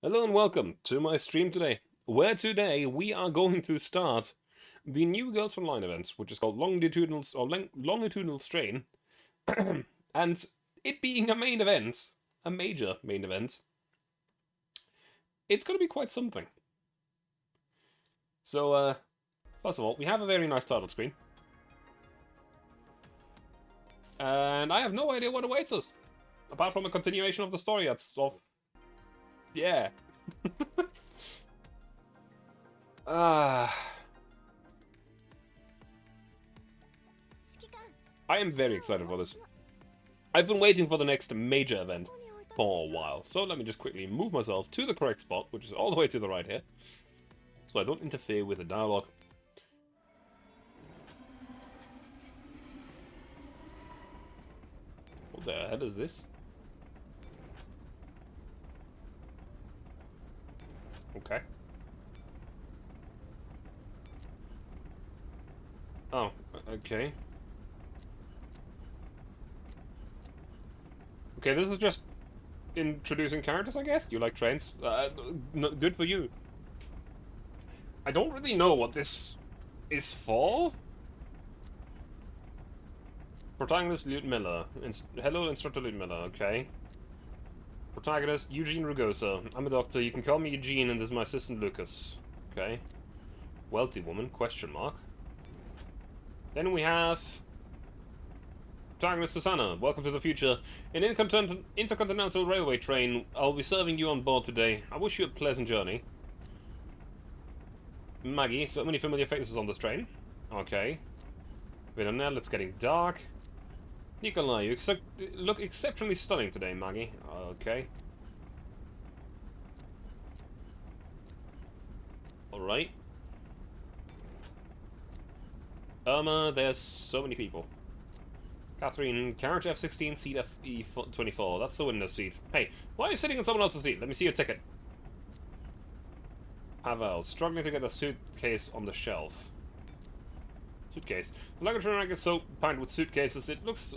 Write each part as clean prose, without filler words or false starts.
Hello and welcome to my stream today, where today we are going to start the new Girls Frontline event, which is called Longitudinal Strain, and it being a main event, a major main event, it's going to be quite something. So, first of all, we have a very nice title screen, and I have no idea what awaits us, apart from a continuation of the story. Yeah. I am very excited for this. I've been waiting for the next major event for a while, so let me just quickly move myself to the correct spot, which is all the way to the right here, so I don't interfere with the dialogue. What the hell is this? Okay. Oh, okay. Okay, this is just introducing characters, I guess? You like trains? Good for you. I don't really know what this is for. Protagonist, Ludmilla. Hello, Instructor Ludmilla, okay. Protagonist, Eugene Rugosa. I'm a doctor, you can call me Eugene, and this is my assistant, Lucas. Okay. Wealthy woman, question mark. Then we have protagonist Susanna. Welcome to the future. In intercontinental railway train, I'll be serving you on board today. I wish you a pleasant journey. Maggie, so many familiar faces on this train. Okay. Villanelle, it's getting dark. Nikolai, you look exceptionally stunning today, Maggie. Okay. Alright. Irma, there's so many people. Catherine, carriage F16, seat FE24. That's the window seat. Hey, why are you sitting in someone else's seat? Let me see your ticket. Pavel, struggling to get a suitcase on the shelf. Suitcase. The luggage rack is so packed with suitcases, it looks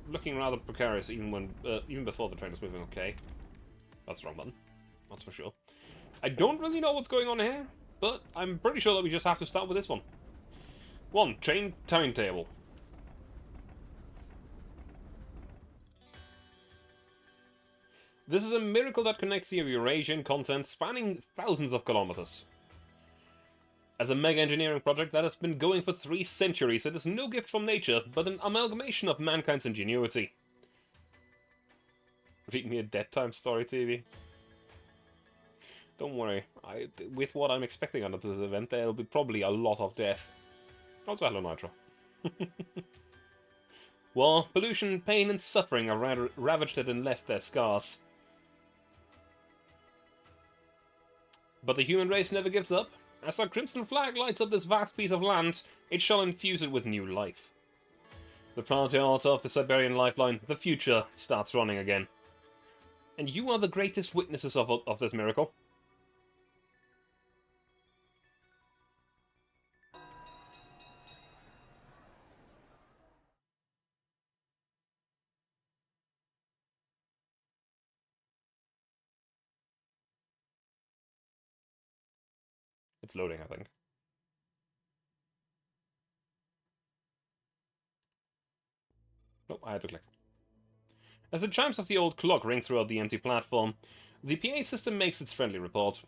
looking rather precarious even before the train is moving. Okay. That's the wrong button. That's for sure. I don't really know what's going on here, but I'm pretty sure that we just have to start with this one. 1. Train timetable. This is a miracle that connects the Eurasian continent, spanning thousands of kilometers. As a mega engineering project that has been going for 3 centuries, it is no gift from nature, but an amalgamation of mankind's ingenuity. Read me a dead time story, TV. Don't worry, with what I'm expecting out of this event, there'll be probably a lot of death. Also, hello, Nitro. War, pollution, pain, and suffering have ravaged it and left their scars. But the human race never gives up. As our crimson flag lights up this vast piece of land, it shall infuse it with new life. The priority heart of the Siberian lifeline, the future, starts running again. And you are the greatest witnesses of this miracle. It's loading, I think. Nope, I had to click. As the chimes of the old clock ring throughout the empty platform, the PA system makes its friendly report.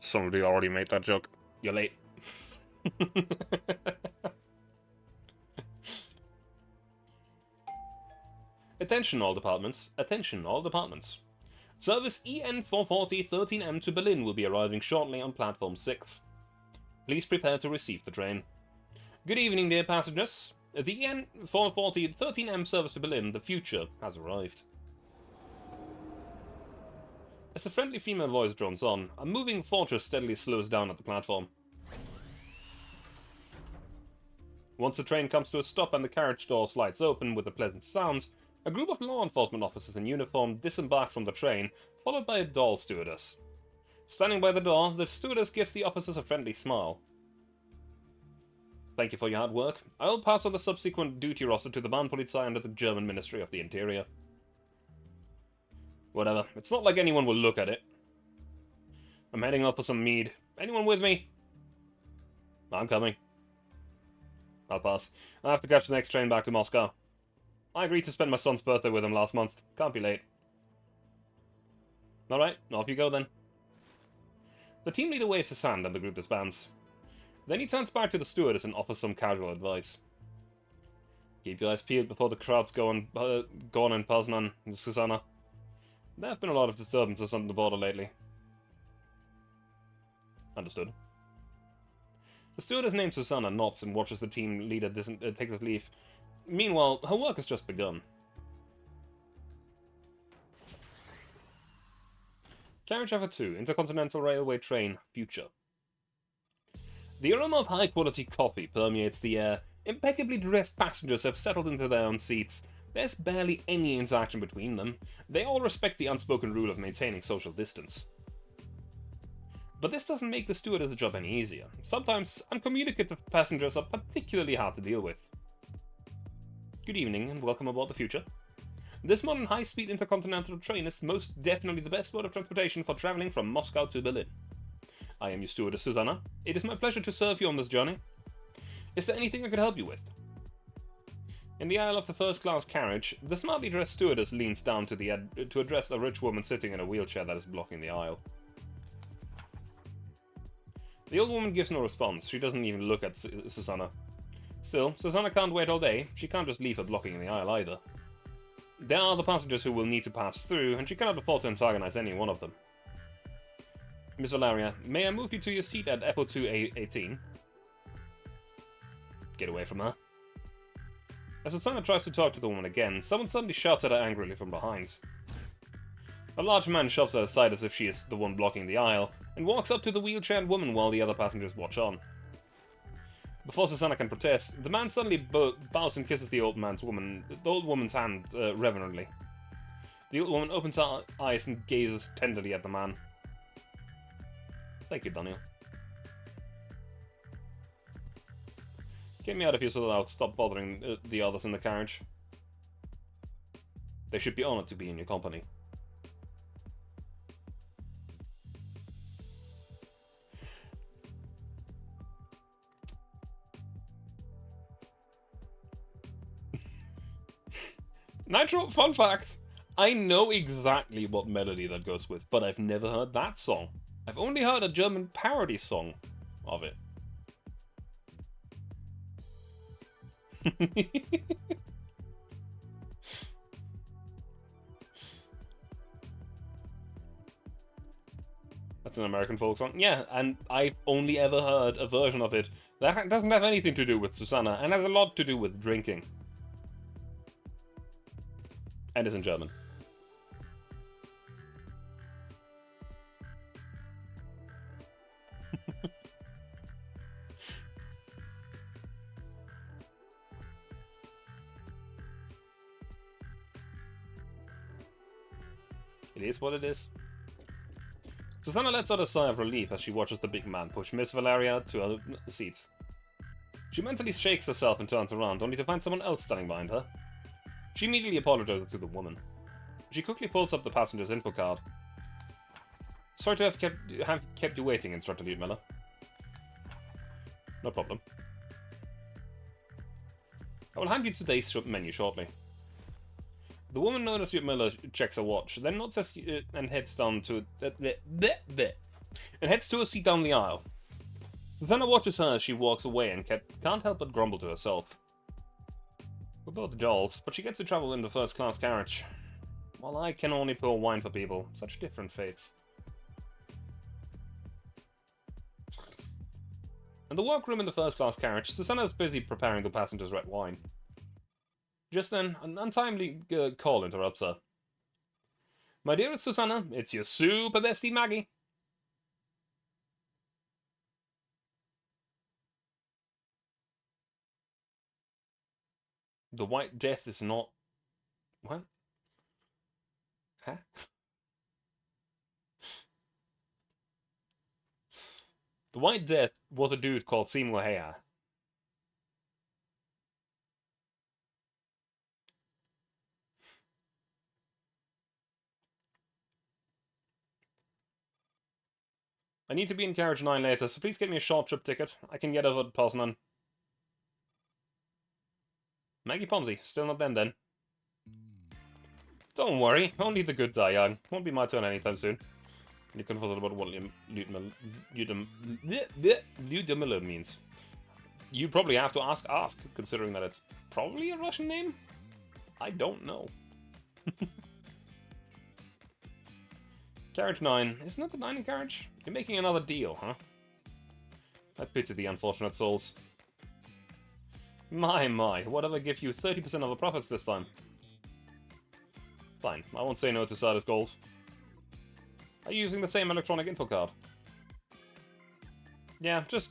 Somebody already made that joke. You're late. Attention all departments. Attention all departments. Service EN440 13M to Berlin will be arriving shortly on platform 6. Please prepare to receive the train. Good evening, dear passengers. The EN440 13M service to Berlin, the future, has arrived. As the friendly female voice drones on, a moving fortress steadily slows down at the platform. Once the train comes to a stop and the carriage door slides open with a pleasant sound, a group of law enforcement officers in uniform disembark from the train, followed by a doll stewardess. Standing by the door, the stewardess gives the officers a friendly smile. Thank you for your hard work. I will pass on the subsequent duty roster to the Bahnpolizei under the German Ministry of the Interior. Whatever, it's not like anyone will look at it. I'm heading off for some mead. Anyone with me? I'm coming. I'll pass. I have to catch the next train back to Moscow. I agreed to spend my son's birthday with him last month. Can't be late. Alright, off you go then. The team leader waves his hand and the group disbands. Then he turns back to the stewardess and offers some casual advice. Keep your eyes peeled before the crowds go on in Poznan and Susanna. There have been a lot of disturbances on the border lately. Understood. The stewardess named Susanna nods and watches the team leader take his leave. Meanwhile, her work has just begun. Carriage Effort 2, Intercontinental Railway Train, Future. The aroma of high-quality coffee permeates the air. Impeccably dressed passengers have settled into their own seats. There's barely any interaction between them. They all respect the unspoken rule of maintaining social distance. But this doesn't make the stewardess' job any easier. Sometimes uncommunicative passengers are particularly hard to deal with. Good evening and welcome aboard the Future. This modern high-speed intercontinental train is most definitely the best mode of transportation for traveling from Moscow to Berlin. I am your stewardess, Susanna. It is my pleasure to serve you on this journey. Is there anything I could help you with? In the aisle of the first-class carriage, the smartly dressed stewardess leans down to address a rich woman sitting in a wheelchair that is blocking the aisle. The old woman gives no response. She doesn't even look at Susanna. Still, Susanna can't wait all day. She can't just leave her blocking the aisle either. There are the passengers who will need to pass through, and she cannot afford to antagonize any one of them. Miss Valeria, may I move you to your seat at FO2A18? Get away from her. As Susanna tries to talk to the woman again, someone suddenly shouts at her angrily from behind. A large man shoves her aside as if she is the one blocking the aisle, and walks up to the wheelchaired woman while the other passengers watch on. Before Susanna can protest, the man suddenly bows and kisses the old woman's hand reverently. The old woman opens her eyes and gazes tenderly at the man. Thank you, Daniel. Get me out of here so that I'll stop bothering the others in the carriage. They should be honored to be in your company. Nitro, fun fact! I know exactly what melody that goes with, but I've never heard that song. I've only heard a German parody song of it. That's an American folk song. Yeah, and I've only ever heard a version of it that doesn't have anything to do with Susanna, and has a lot to do with drinking. And is in German. It is what it is. Susanna lets out a sigh of relief as she watches the big man push Miss Valeria to her seat. She mentally shakes herself and turns around, only to find someone else standing behind her. She immediately apologizes to the woman. She quickly pulls up the passenger's info card. Sorry to have kept you waiting, Instructor Liebmiller. No problem. I will hand you today's menu shortly. The woman known as Liebmiller checks her watch, then nods and heads down to and heads to a seat down the aisle. Susanna watches her as she walks away and can't help but grumble to herself. We're both dolls, but she gets to travel in the first-class carriage, while I can only pour wine for people. Such different fates. In the workroom in the first-class carriage, Susanna is busy preparing the passengers' red wine. Just then, an untimely call interrupts her. My dearest Susanna, it's your super bestie Maggie. The White Death is not... What? Huh? The White Death was a dude called Seymour Haya. I need to be in carriage 9 later, so please get me a short trip ticket. I can get over to Poznan. Maggie Ponzi, still not then. Don't worry, only the good die young. Won't be my turn anytime soon. You confused about what Ludmilla means. You probably have to ask, considering that it's probably a Russian name? I don't know. Carriage 9. Isn't that the dining carriage? You're making another deal, huh? I pity the unfortunate souls. My, whatever give you 30% of the profits this time? Fine, I won't say no to Sardis Gold. Are you using the same electronic info card? Yeah, just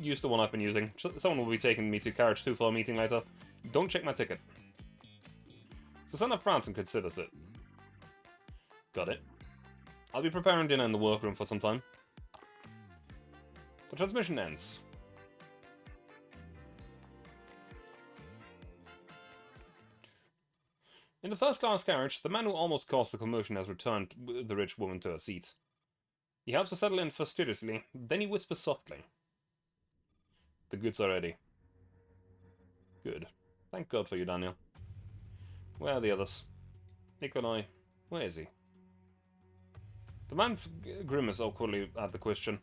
use the one I've been using. Someone will be taking me to Carriage 2 for a meeting later. Don't check my ticket. Susanna France and considers it. Got it. I'll be preparing dinner in the workroom for some time. The transmission ends. In the first-class carriage, the man who almost caused the commotion has returned the rich woman to her seat. He helps her settle in fastidiously, then he whispers softly. The goods are ready. Good. Thank God for you, Daniel. Where are the others? Nikolai, where is he? The man's grimace awkwardly at the question.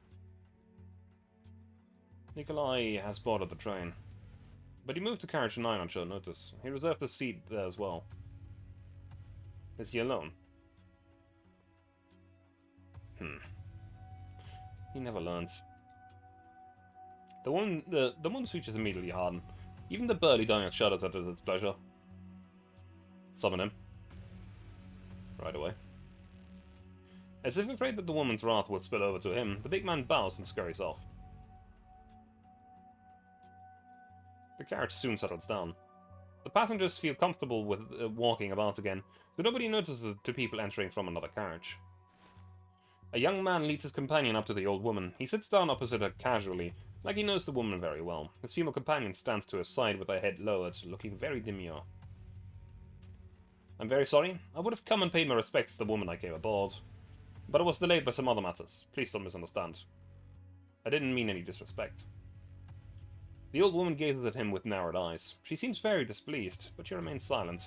Nikolai has boarded the train. But he moved to carriage 9 on short notice. He reserved a seat there as well. Is he alone? He never learns. The woman's features immediately harden. Even the burly Daniel shudders at its pleasure. Summon him. Right away. As if afraid that the woman's wrath would spill over to him, the big man bows and scurries off. The carriage soon settles down. The passengers feel comfortable with walking about again, so nobody notices the two people entering from another carriage. A young man leads his companion up to the old woman. He sits down opposite her casually, like he knows the woman very well. His female companion stands to his side with her head lowered, looking very demure. I'm very sorry. I would have come and paid my respects to the woman I came aboard. But I was delayed by some other matters. Please don't misunderstand. I didn't mean any disrespect. The old woman gazes at him with narrowed eyes. She seems very displeased, but she remains silent.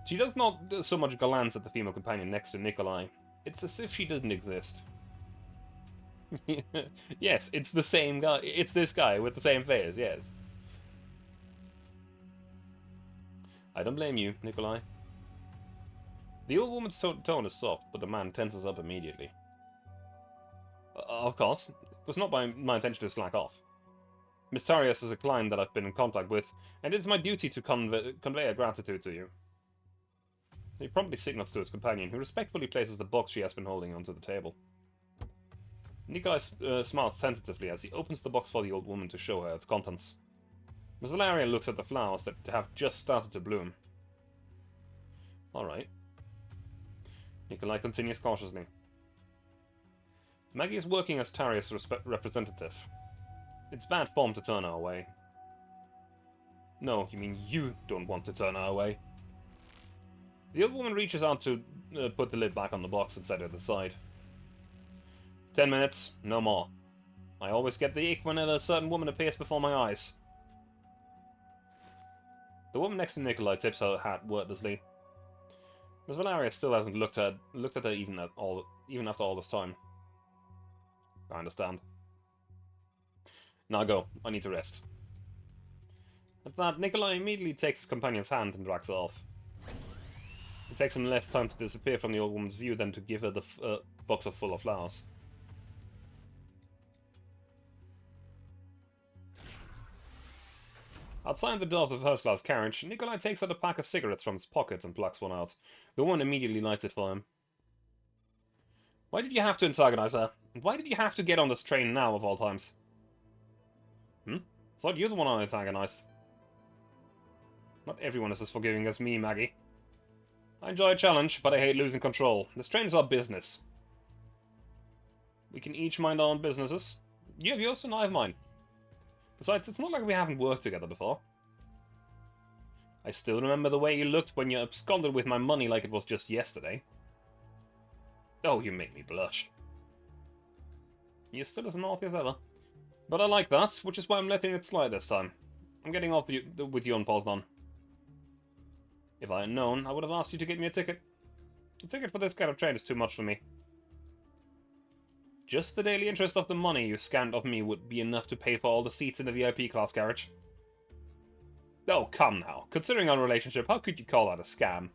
She does not so much glance at the female companion next to Nikolai. It's as if she didn't exist. Yes, it's the same guy. It's this guy with the same face, yes. I don't blame you, Nikolai. The old woman's tone is soft, but the man tenses up immediately. Of course, it was not my intention to slack off. Miss Tarius is a client that I've been in contact with, and it is my duty to convey a gratitude to you. He promptly signals to his companion, who respectfully places the box she has been holding onto the table. Nikolai smiles tentatively as he opens the box for the old woman to show her its contents. Miss Valeria looks at the flowers that have just started to bloom. Alright. Nikolai continues cautiously. Maggie is working as Tarius' representative. It's bad form to turn her away. No, you mean you don't want to turn her away. The old woman reaches out to put the lid back on the box and set it aside. 10 minutes, no more. I always get the ick whenever a certain woman appears before my eyes. The woman next to Nikolai tips her hat wordlessly. Miss Valeria still hasn't looked at her even after all this time. I understand. Now go. I need to rest. At that, Nikolai immediately takes his companion's hand and drags her off. It takes him less time to disappear from the old woman's view than to give her the box full of flowers. Outside the door of the first-class carriage, Nikolai takes out a pack of cigarettes from his pocket and plucks one out. The woman immediately lights it for him. Why did you have to antagonize her? And why did you have to get on this train now, of all times? Thought you're the one I antagonized. Not everyone is as forgiving as me, Maggie. I enjoy a challenge, but I hate losing control. This train is our business. We can each mind our own businesses. You have yours and I have mine. Besides, it's not like we haven't worked together before. I still remember the way you looked when you absconded with my money like it was just yesterday. Oh, you make me blush. He is still as naughty as ever. But I like that, which is why I'm letting it slide this time. I'm getting off with you on Poznan. If I had known, I would have asked you to get me a ticket. A ticket for this kind of train is too much for me. Just the daily interest of the money you scammed of me would be enough to pay for all the seats in the VIP class carriage. Oh, come now. Considering our relationship, how could you call that a scam?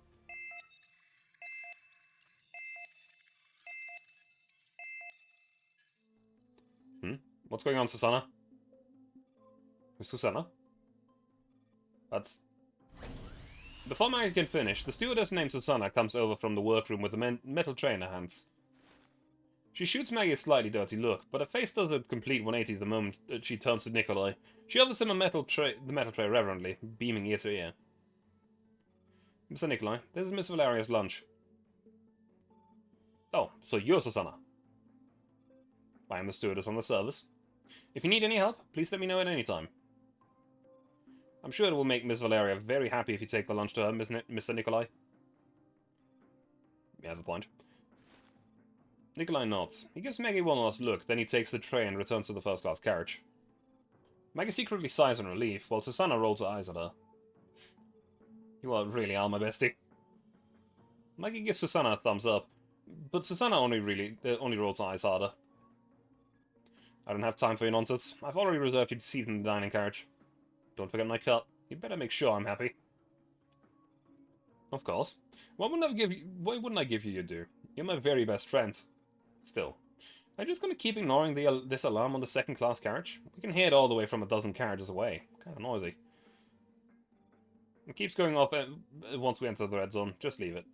What's going on, Susanna? Who's Susanna? That's... Before Maggie can finish, the stewardess named Susanna comes over from the workroom with a metal tray in her hands. She shoots Maggie a slightly dirty look, but her face does a complete 180 the moment she turns to Nikolai. She offers him the metal tray reverently, beaming ear to ear. Mr. Nikolai, this is Miss Valeria's lunch. Oh, so you're Susanna. I am the stewardess on the service. If you need any help, please let me know at any time. I'm sure it will make Miss Valeria very happy if you take the lunch to her, Mr. Nikolai. You have a point. Nikolai nods. He gives Maggie one last look, then he takes the tray and returns to the first-class carriage. Maggie secretly sighs in relief, while Susanna rolls her eyes at her. You really are my bestie. Maggie gives Susanna a thumbs up, but Susanna only rolls her eyes harder. I don't have time for your nonsense. I've already reserved you a seat in the dining carriage. Don't forget my cut. You'd better make sure I'm happy. Of course. Why wouldn't I give you your due? You're my very best friend. Still, I'm just going to keep ignoring this alarm on the second-class carriage. We can hear it all the way from a dozen carriages away. Kind of noisy. It keeps going off once we enter the red zone. Just leave it.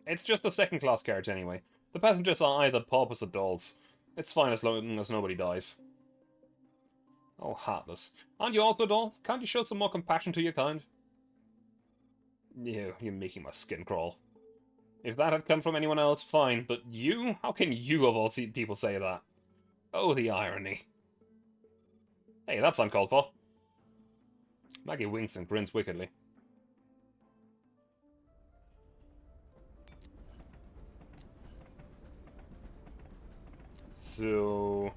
It's just a second-class carriage anyway. The passengers are either paupers or dolls. It's fine as long as nobody dies. Oh, heartless. Aren't you also a doll? Can't you show some more compassion to your kind? You're making my skin crawl. If that had come from anyone else, fine, but you? How can you of all people say that? Oh, the irony. Hey, that's uncalled for. Maggie winks and grins wickedly. So...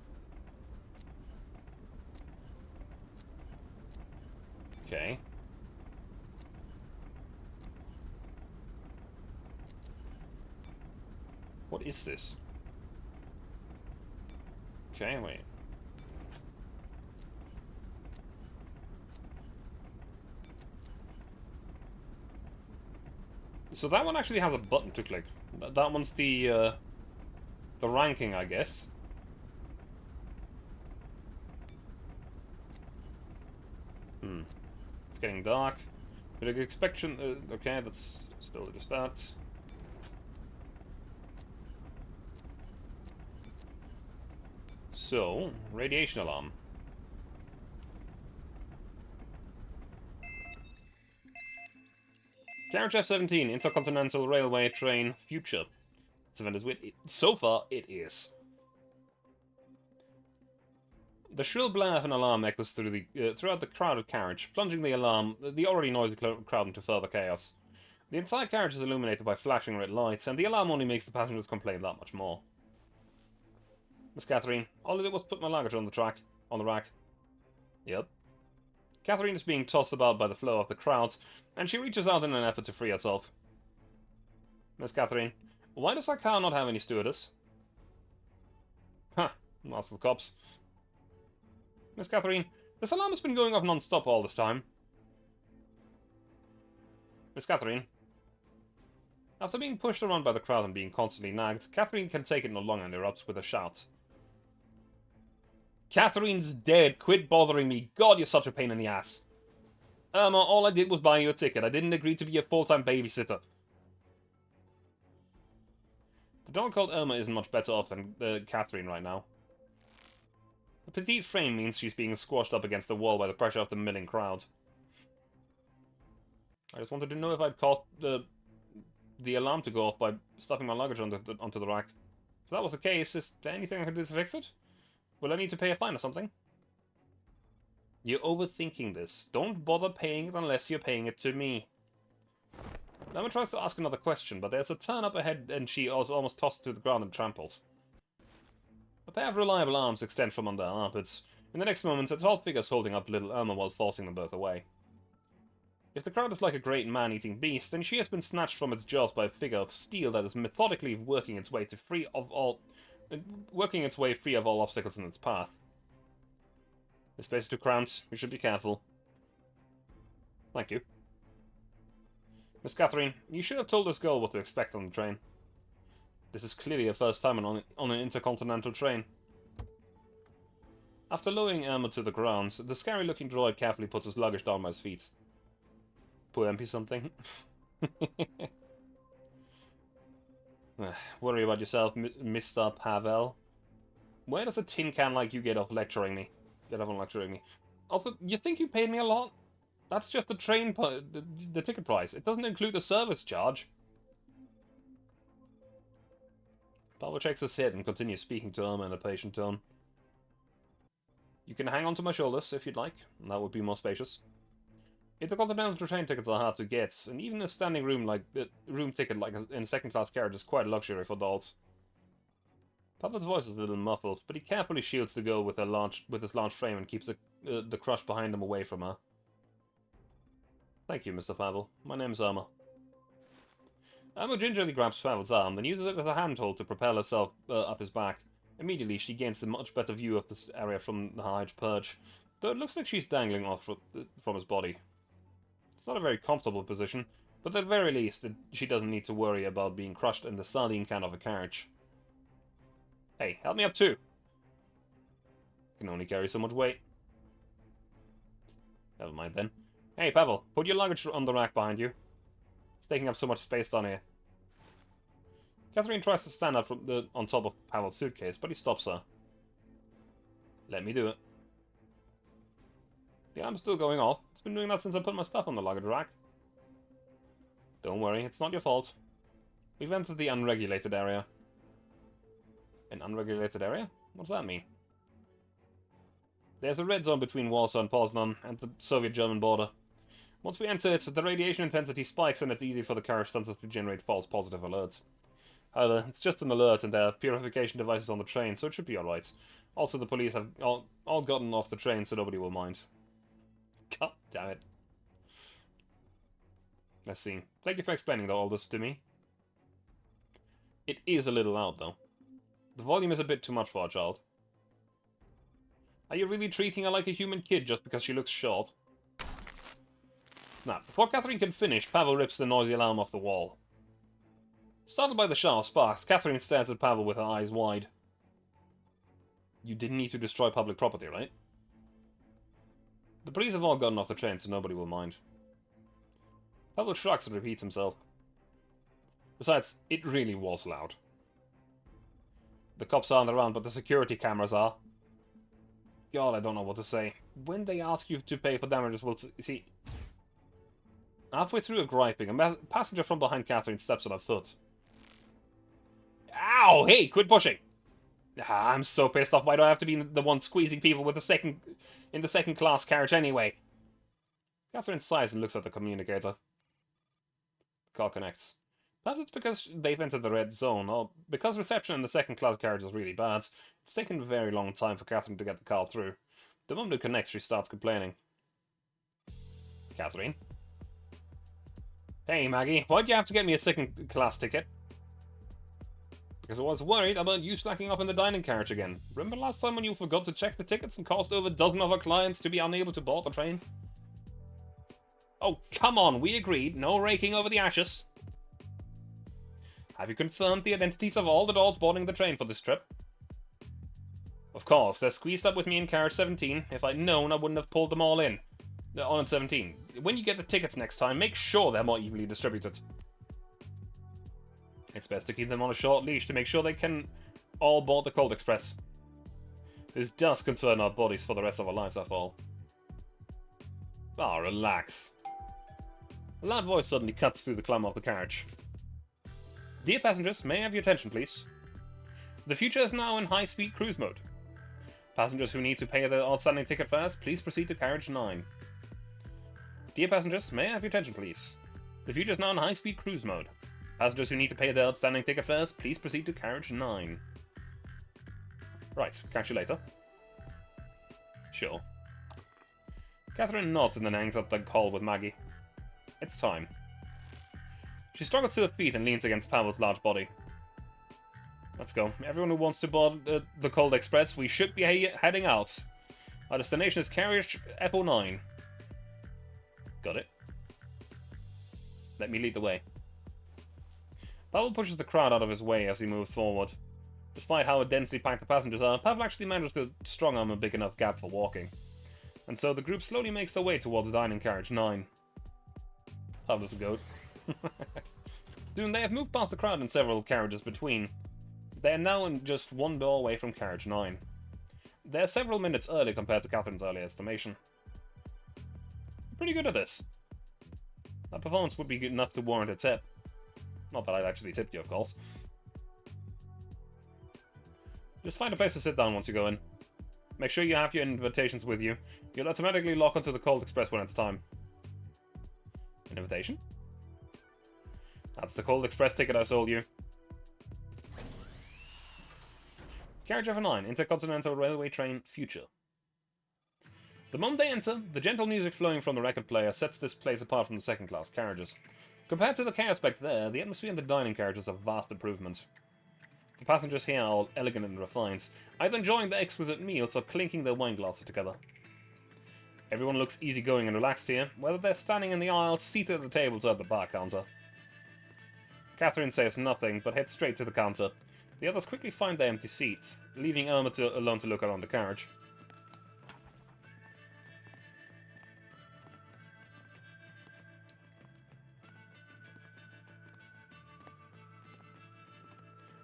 Okay. What is this? Okay, wait. So that one actually has a button to click. That one's the ranking, I guess. It's getting dark. But inspection. Okay, that's still just that. So, radiation alarm. Carriage F-17, Intercontinental Railway Train, Future. This event is weird. So far, it is. The shrill blare of an alarm echoes throughout the crowded carriage, plunging the already noisy crowd into further chaos. The entire carriage is illuminated by flashing red lights, and the alarm only makes the passengers complain that much more. Miss Catherine, all I did was put my luggage on the rack. Yep. Catherine is being tossed about by the flow of the crowd, and she reaches out in an effort to free herself. Miss Catherine, why does our car not have any stewardess? Huh, ask the cops. Miss Catherine, this alarm has been going off non-stop all this time. Miss Catherine. After being pushed around by the crowd and being constantly nagged, Catherine can take it no longer and erupts with a shout. Catherine's dead. Quit bothering me. God, you're such a pain in the ass. Irma, all I did was buy you a ticket. I didn't agree to be a full-time babysitter. The doll called Irma isn't much better off than Catherine right now. A petite frame means she's being squashed up against the wall by the pressure of the milling crowd. I just wanted to know if I'd caused the alarm to go off by stuffing my luggage onto the rack. If that was the case, is there anything I can do to fix it? Will I need to pay a fine or something? You're overthinking this. Don't bother paying it unless you're paying it to me. Emma tries to ask another question, but there's a turn up ahead and she is almost tossed to the ground and trampled. A pair of reliable arms extend from under her armpits. In the next moment, a tall figure's holding up little Irma while forcing them both away. If the crowd is like a great man-eating beast, then she has been snatched from its jaws by a figure of steel that is methodically working its way free of all obstacles in its path. This place is too cramped. You should be careful. Thank you. Miss Catherine, you should have told this girl what to expect on the train. This is clearly her first time on an intercontinental train. After lowering Irma to the ground, the scary-looking droid carefully puts his luggage down by his feet. Poor MP something. Worry about yourself, Mr. Pavel. Where does a tin can like you get off lecturing me? Also, you think you paid me a lot? That's just the train, the ticket price. It doesn't include the service charge. Pavel checks his head and continues speaking to Irma in a patient tone. You can hang on to my shoulders if you'd like. That would be more spacious. Intercontinental train tickets are hard to get, and even a standing room ticket like in a second-class carriage is quite a luxury for adults. Pavel's voice is a little muffled, but he carefully shields the girl with his large frame and keeps the crush behind him away from her. Thank you, Mr. Pavel. My name's Irma. Irma gingerly grabs Pavel's arm, then uses it as a handhold to propel herself up his back. Immediately, she gains a much better view of this area from the high perch, though it looks like she's dangling off from his body. It's not a very comfortable position, but at the very least, she doesn't need to worry about being crushed in the sardine can of a carriage. Hey, help me up too! I can only carry so much weight. Never mind then. Hey, Pavel, put your luggage on the rack behind you. It's taking up so much space down here. Catherine tries to stand up on top of Pavel's suitcase, but he stops her. Let me do it. The alarm's still going off. It's been doing that since I put my stuff on the luggage rack. Don't worry, it's not your fault. We've entered the unregulated area. An unregulated area? What does that mean? There's a red zone between Warsaw and Poznan and the Soviet-German border. Once we enter it, the radiation intensity spikes and it's easy for the carriage sensors to generate false positive alerts. However, it's just an alert and there are purification devices on the train, so it should be alright. Also, the police have all gotten off the train, so nobody will mind. God damn it. Let's see. Thank you for explaining all this to me. It is a little loud, though. The volume is a bit too much for a child. Are you really treating her like a human kid just because she looks short? Now, before Catherine can finish, Pavel rips the noisy alarm off the wall. Startled by the shower of sparks, Catherine stares at Pavel with her eyes wide. You didn't need to destroy public property, right? The police have all gotten off the train, so nobody will mind. Pavel shrugs and repeats himself. Besides, it really was loud. The cops aren't around, but the security cameras are. God, I don't know what to say. When they ask you to pay for damages, we'll see... Halfway through a griping, a passenger from behind Catherine steps on her foot. Ow! Hey, quit pushing! I'm so pissed off. Why do I have to be the one squeezing people with in the second-class carriage anyway? Catherine sighs and looks at the communicator. The call connects. Perhaps it's because they've entered the red zone, or because reception in the second-class carriage is really bad. It's taken a very long time for Catherine to get the call through. The moment it connects, she starts complaining. Catherine? Hey, Maggie, why'd you have to get me a second-class ticket? Because I was worried about you slacking off in the dining carriage again. Remember last time when you forgot to check the tickets and caused over a dozen of our clients to be unable to board the train? Oh, come on, we agreed. No raking over the ashes. Have you confirmed the identities of all the adults boarding the train for this trip? Of course, they're squeezed up with me in carriage 17. If I'd known, I wouldn't have pulled them all in. On 17. When you get the tickets next time, make sure they're more evenly distributed. It's best to keep them on a short leash to make sure they can all board the Cold Express. This does concern our bodies for the rest of our lives, after all. Ah, relax. A loud voice suddenly cuts through the clamor of the carriage. Dear passengers, may I have your attention, please? The future is now in high-speed cruise mode. Passengers who need to pay their outstanding ticket fares, please proceed to carriage 9. Dear passengers, may I have your attention, please? The future is now in high-speed cruise mode. Passengers who need to pay their outstanding ticket fares, please proceed to carriage 9. Right, catch you later. Sure. Catherine nods and then hangs up the call with Maggie. It's time. She struggles to her feet and leans against Pavel's large body. Let's go. Everyone who wants to board the Cold Express, we should be heading out. Our destination is carriage F09. Got it. Let me lead the way. Pavel pushes the crowd out of his way as he moves forward. Despite how densely packed the passengers are, Pavel actually manages to strong-arm a big enough gap for walking. And so the group slowly makes their way towards dining carriage 9. Pavel's a goat. Soon they have moved past the crowd and several carriages between. They are now in just one door away from carriage 9. They are several minutes early compared to Catherine's early estimation. Pretty good at this. That performance would be good enough to warrant a tip. Not that I'd actually tip you, of course. Just find a place to sit down once you go in. Make sure you have your invitations with you. You'll automatically lock onto the Cold Express when it's time. An invitation? That's the Cold Express ticket I sold you. Carriage F9, Intercontinental Railway Train, Future. The moment they enter, the gentle music flowing from the record player sets this place apart from the second-class carriages. Compared to the chaos back there, the atmosphere in the dining carriage is a vast improvement. The passengers here are all elegant and refined, either enjoying their exquisite meals or clinking their wine glasses together. Everyone looks easygoing and relaxed here, whether they're standing in the aisle, seated at the tables, or at the bar counter. Catherine says nothing, but heads straight to the counter. The others quickly find their empty seats, leaving Irma alone to look around the carriage.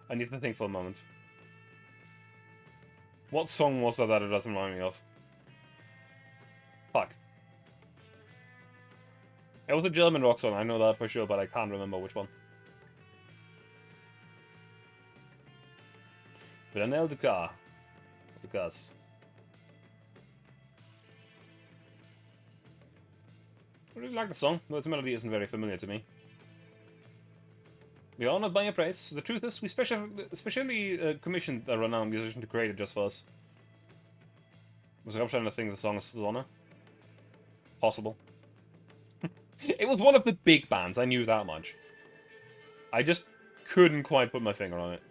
I need to think for a moment. What song was that it doesn't remind me of? Fuck. It was a German rock song, I know that for sure, but I can't remember which one. Grenelle du Car. Dukas. I really like the song, though its melody isn't very familiar to me. We are honored by your praise. The truth is, we specially commissioned a renowned musician to create it just for us. Was I trying to think the song is honor? Possible. It was one of the big bands, I knew that much. I just couldn't quite put my finger on it.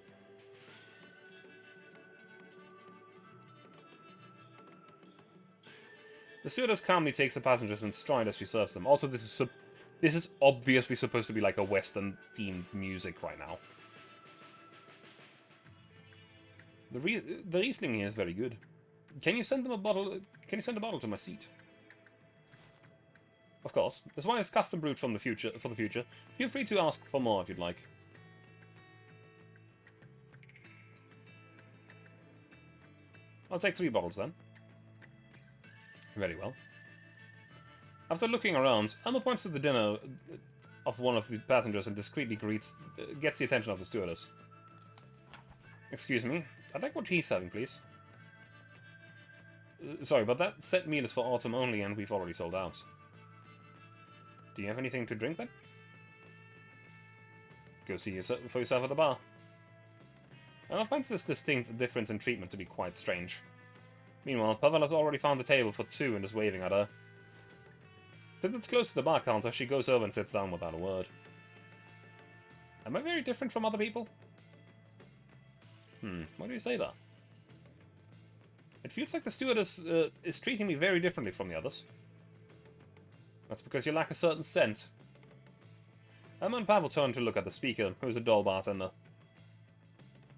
The stewardess calmly takes the passengers in stride as she serves them. Also, this is obviously supposed to be like a Western-themed music right now. The Riesling here is very good. Can you send them a bottle? Can you send a bottle to my seat? Of course. This wine is custom brewed for the future. Feel free to ask for more if you'd like. I'll take 3 bottles then. Very well. After looking around, Emma points to the dinner of one of the passengers and discreetly gets the attention of the stewardess. Excuse me, I'd like what he's serving, please. Sorry, but that set meal is for autumn only and we've already sold out. Do you have anything to drink then? Go see for yourself at the bar. Emma finds this distinct difference in treatment to be quite strange. Meanwhile, Pavel has already found the table for 2 and is waving at her. Since it's close to the bar counter, she goes over and sits down without a word. Am I very different from other people? Why do you say that? It feels like the stewardess is treating me very differently from the others. That's because you lack a certain scent. Emma and Pavel turn to look at the speaker, who is a dull bartender.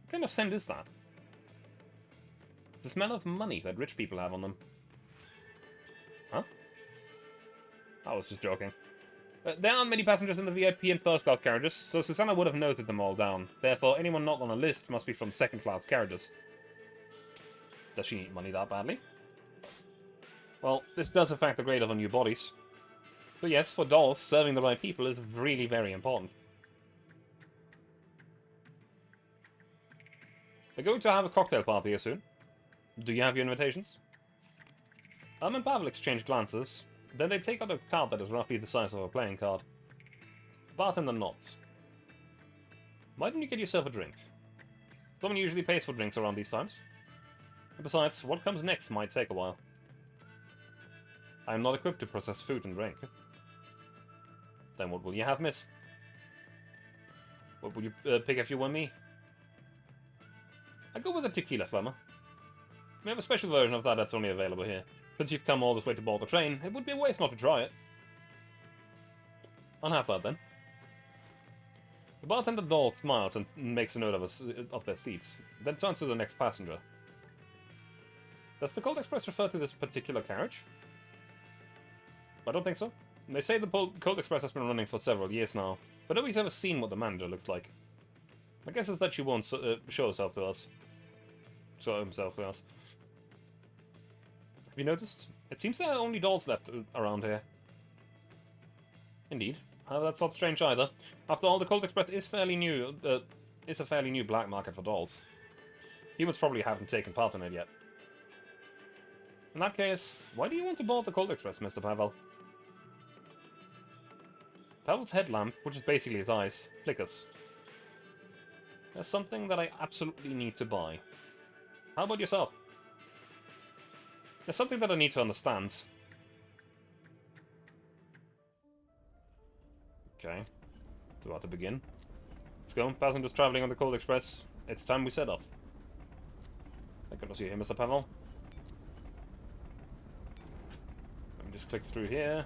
What kind of scent is that? It's the smell of money that rich people have on them. Huh? I was just joking. There aren't many passengers in the VIP and first-class carriages, so Susanna would have noted them all down. Therefore, anyone not on a list must be from second-class carriages. Does she need money that badly? Well, this does affect the grade of her new bodies. But yes, for dolls, serving the right people is really very important. They're going to have a cocktail party here soon. Do you have your invitations? And Pavel exchange glances. Then they take out a card that is roughly the size of a playing card. The bartender nods. Why don't you get yourself a drink? Someone usually pays for drinks around these times. Besides, what comes next might take a while. I am not equipped to process food and drink. Then what will you have, miss? What would you pick if you were me? I go with a tequila slammer. We have a special version of that that's only available here. Since you've come all this way to board the train, it would be a waste not to try it. I'll have that then. The bartender doll smiles and makes a note of their seats, then turns to the next passenger. Does the Cold Express refer to this particular carriage? I don't think so. They say the Cold Express has been running for several years now, but nobody's ever seen what the manager looks like. My guess is that she won't show herself to us. Show himself to us. Have you noticed? It seems there are only dolls left around here. Indeed. That's not strange either. After all, the Cold Express is fairly new. It's a fairly new black market for dolls. Humans probably haven't taken part in it yet. In that case, why do you want to board the Cold Express, Mr. Pavel? Pavel's headlamp, which is basically his eyes, flickers. There's something that I absolutely need to buy. How about yourself? There's something that I need to understand. Okay. So about to begin. Let's go. Passengers traveling on the Cold Express. It's time we set off. Thank goodness you're here, Mr. Pavel. Let me just click through here.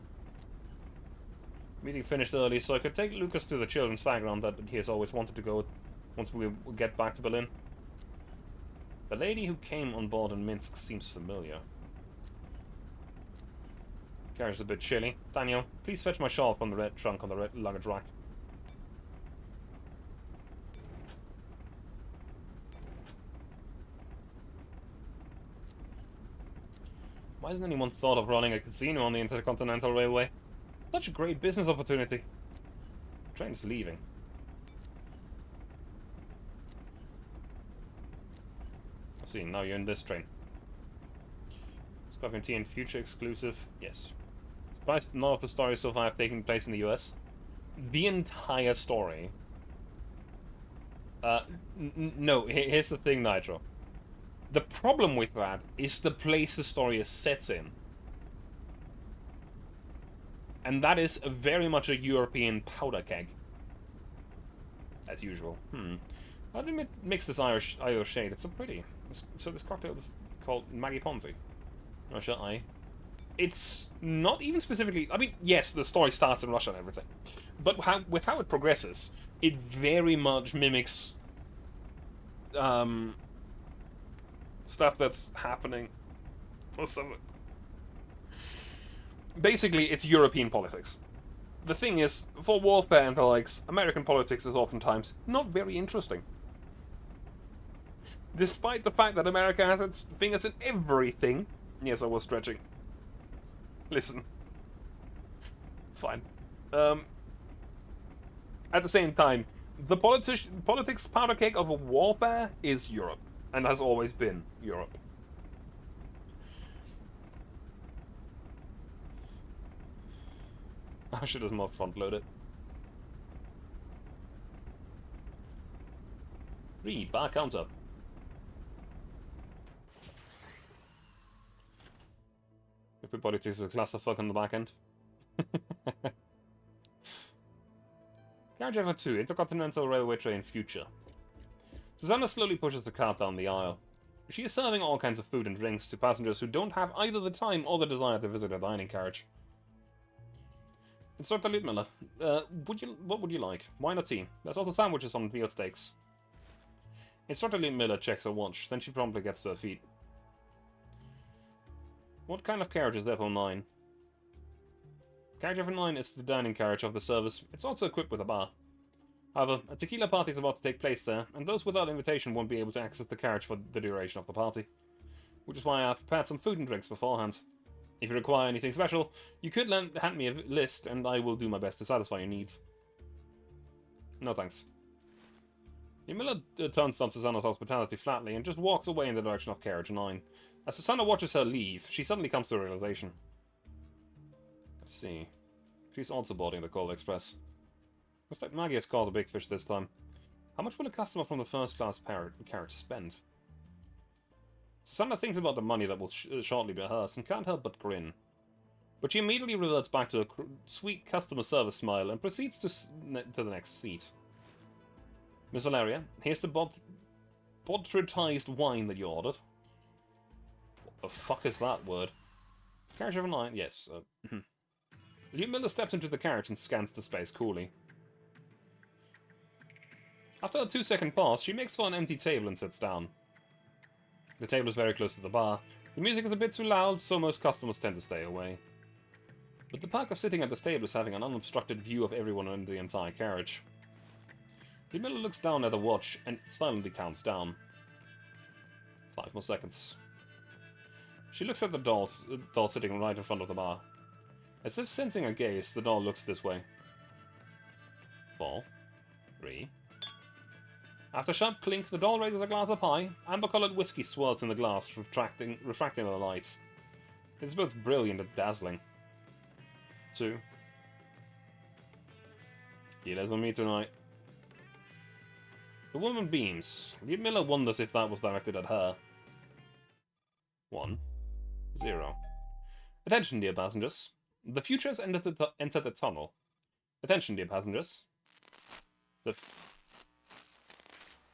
Meeting finished early, so I could take Lucas to the children's fairground that he has always wanted to go once we get back to Berlin. The lady who came on board in Minsk seems familiar. Carriage is a bit chilly. Daniel, please fetch my shawl from the red trunk on the red luggage rack. Why hasn't anyone thought of running a casino on the Intercontinental Railway? Such a great business opportunity. The train's leaving. I see, now you're in this train. Scorpion T and Future exclusive, yes. Surprised none of the stories so far have taken place in the US. The entire story. No, here's the thing, Nitro. The problem with that is the place the story is set in. And that is very much a European powder keg. As usual. How do we mix this Irish shade? It's so pretty. So this cocktail is called Maggie Ponzi. Russia, It's not even specifically... I mean, yes, the story starts in Russia and everything. But with how it progresses, it very much mimics... stuff that's happening... Or something. Basically, it's European politics. The thing is, for warfare and the likes, American politics is oftentimes not very interesting. Despite the fact that America has its fingers in everything... Yes, I was stretching. Listen. It's fine. At the same time, the politics powder keg of a warfare is Europe. And has always been Europe. I should have more front-loaded. Read, bar counter. Everybody takes a clusterfuck on the back end. Carriage Ever 2, Intercontinental Railway Train Future. Susanna slowly pushes the cart down the aisle. She is serving all kinds of food and drinks to passengers who don't have either the time or the desire to visit a dining carriage. Instructor Liedmiller, what would you like? Wine or tea? There's also sandwiches on veal steaks. Instructor Liedmiller checks her watch, then she promptly gets to her feet. What kind of carriage is Depot 9? Carriage Ever 9 is the dining carriage of the service. It's also equipped with a bar. However, a tequila party is about to take place there, and those without invitation won't be able to access the carriage for the duration of the party. Which is why I've prepared some food and drinks beforehand. If you require anything special, you could hand me a list, and I will do my best to satisfy your needs. No thanks. Miller turns down Susanna's hospitality flatly and just walks away in the direction of carriage 9. As Susanna watches her leave, she suddenly comes to a realization. Let's see. She's also boarding the Cold Express. Looks like Maggie has caught a big fish this time. How much will a customer from the first-class carriage spend? Susanna thinks about the money that will shortly be hers and can't help but grin. But she immediately reverts back to a sweet customer service smile and proceeds to the next seat. Miss Valeria, here's the botrytized wine that you ordered. What the fuck is that word? Carriage of a line? Yes. Lieutenant Miller steps into the carriage and scans the space coolly. After a 2-second pause, she makes for an empty table and sits down. The table is very close to the bar. The music is a bit too loud, so most customers tend to stay away. But the perk of sitting at this table is having an unobstructed view of everyone in the entire carriage. The Miller looks down at the watch and silently counts down. 5 more seconds. She looks at the doll sitting right in front of the bar. As if sensing her gaze, the doll looks this way. 4, 3. After a sharp clink, the doll raises a glass up high. Amber-colored whiskey swirls in the glass, refracting the light. It's both brilliant and dazzling. 2. Tequila's on me tonight. The woman beams. Lieutenant Miller wonders if that was directed at her. 1, 0. Attention, dear passengers. The future has entered the tunnel. Attention, dear passengers.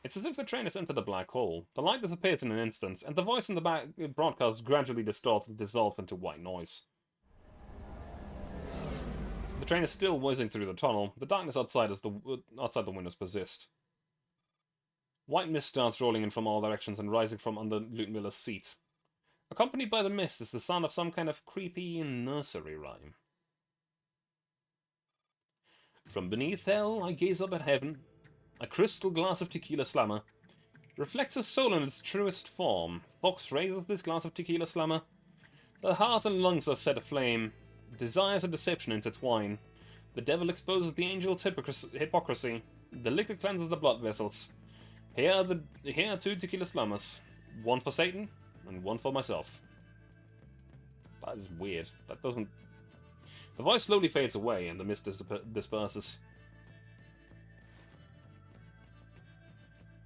It's as if the train has entered a black hole. The light disappears in an instant, and the voice in the back broadcast gradually distorts and dissolves into white noise. The train is still whizzing through the tunnel. The darkness outside the windows persists. White mist starts rolling in from all directions and rising from under Lieutenant Miller's seat. Accompanied by the mist is the sound of some kind of creepy nursery rhyme. From beneath hell I gaze up at heaven. A crystal glass of tequila slammer reflects a soul in its truest form. Fox raises this glass of tequila slammer. Her heart and lungs are set aflame. Desires and deception intertwine. The devil exposes the angel's hypocrisy. The liquor cleanses the blood vessels. Here are 2 tequila slammers. 1 for Satan, and 1 for myself. That is weird. That doesn't... The voice slowly fades away, and the mist disperses.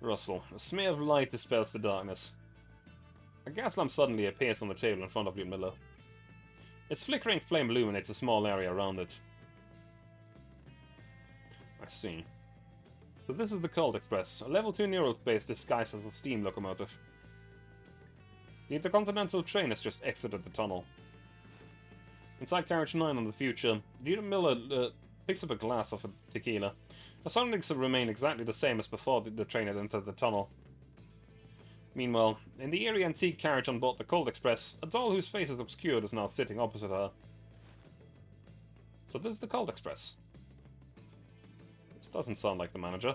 Rustle. A smear of light dispels the darkness. A gas lamp suddenly appears on the table in front of Lieutenant Miller. Its flickering flame illuminates a small area around it. I see. So this is the Colt Express, a level 2 neural space disguised as a steam locomotive. The intercontinental train has just exited the tunnel. Inside carriage 9 on the future, Lieutenant Miller picks up a glass of tequila. The surroundings remain exactly the same as before the train had entered the tunnel. Meanwhile, in the eerie antique carriage on board the Colt Express, a doll whose face is obscured is now sitting opposite her. So this is the Colt Express. This doesn't sound like the manager.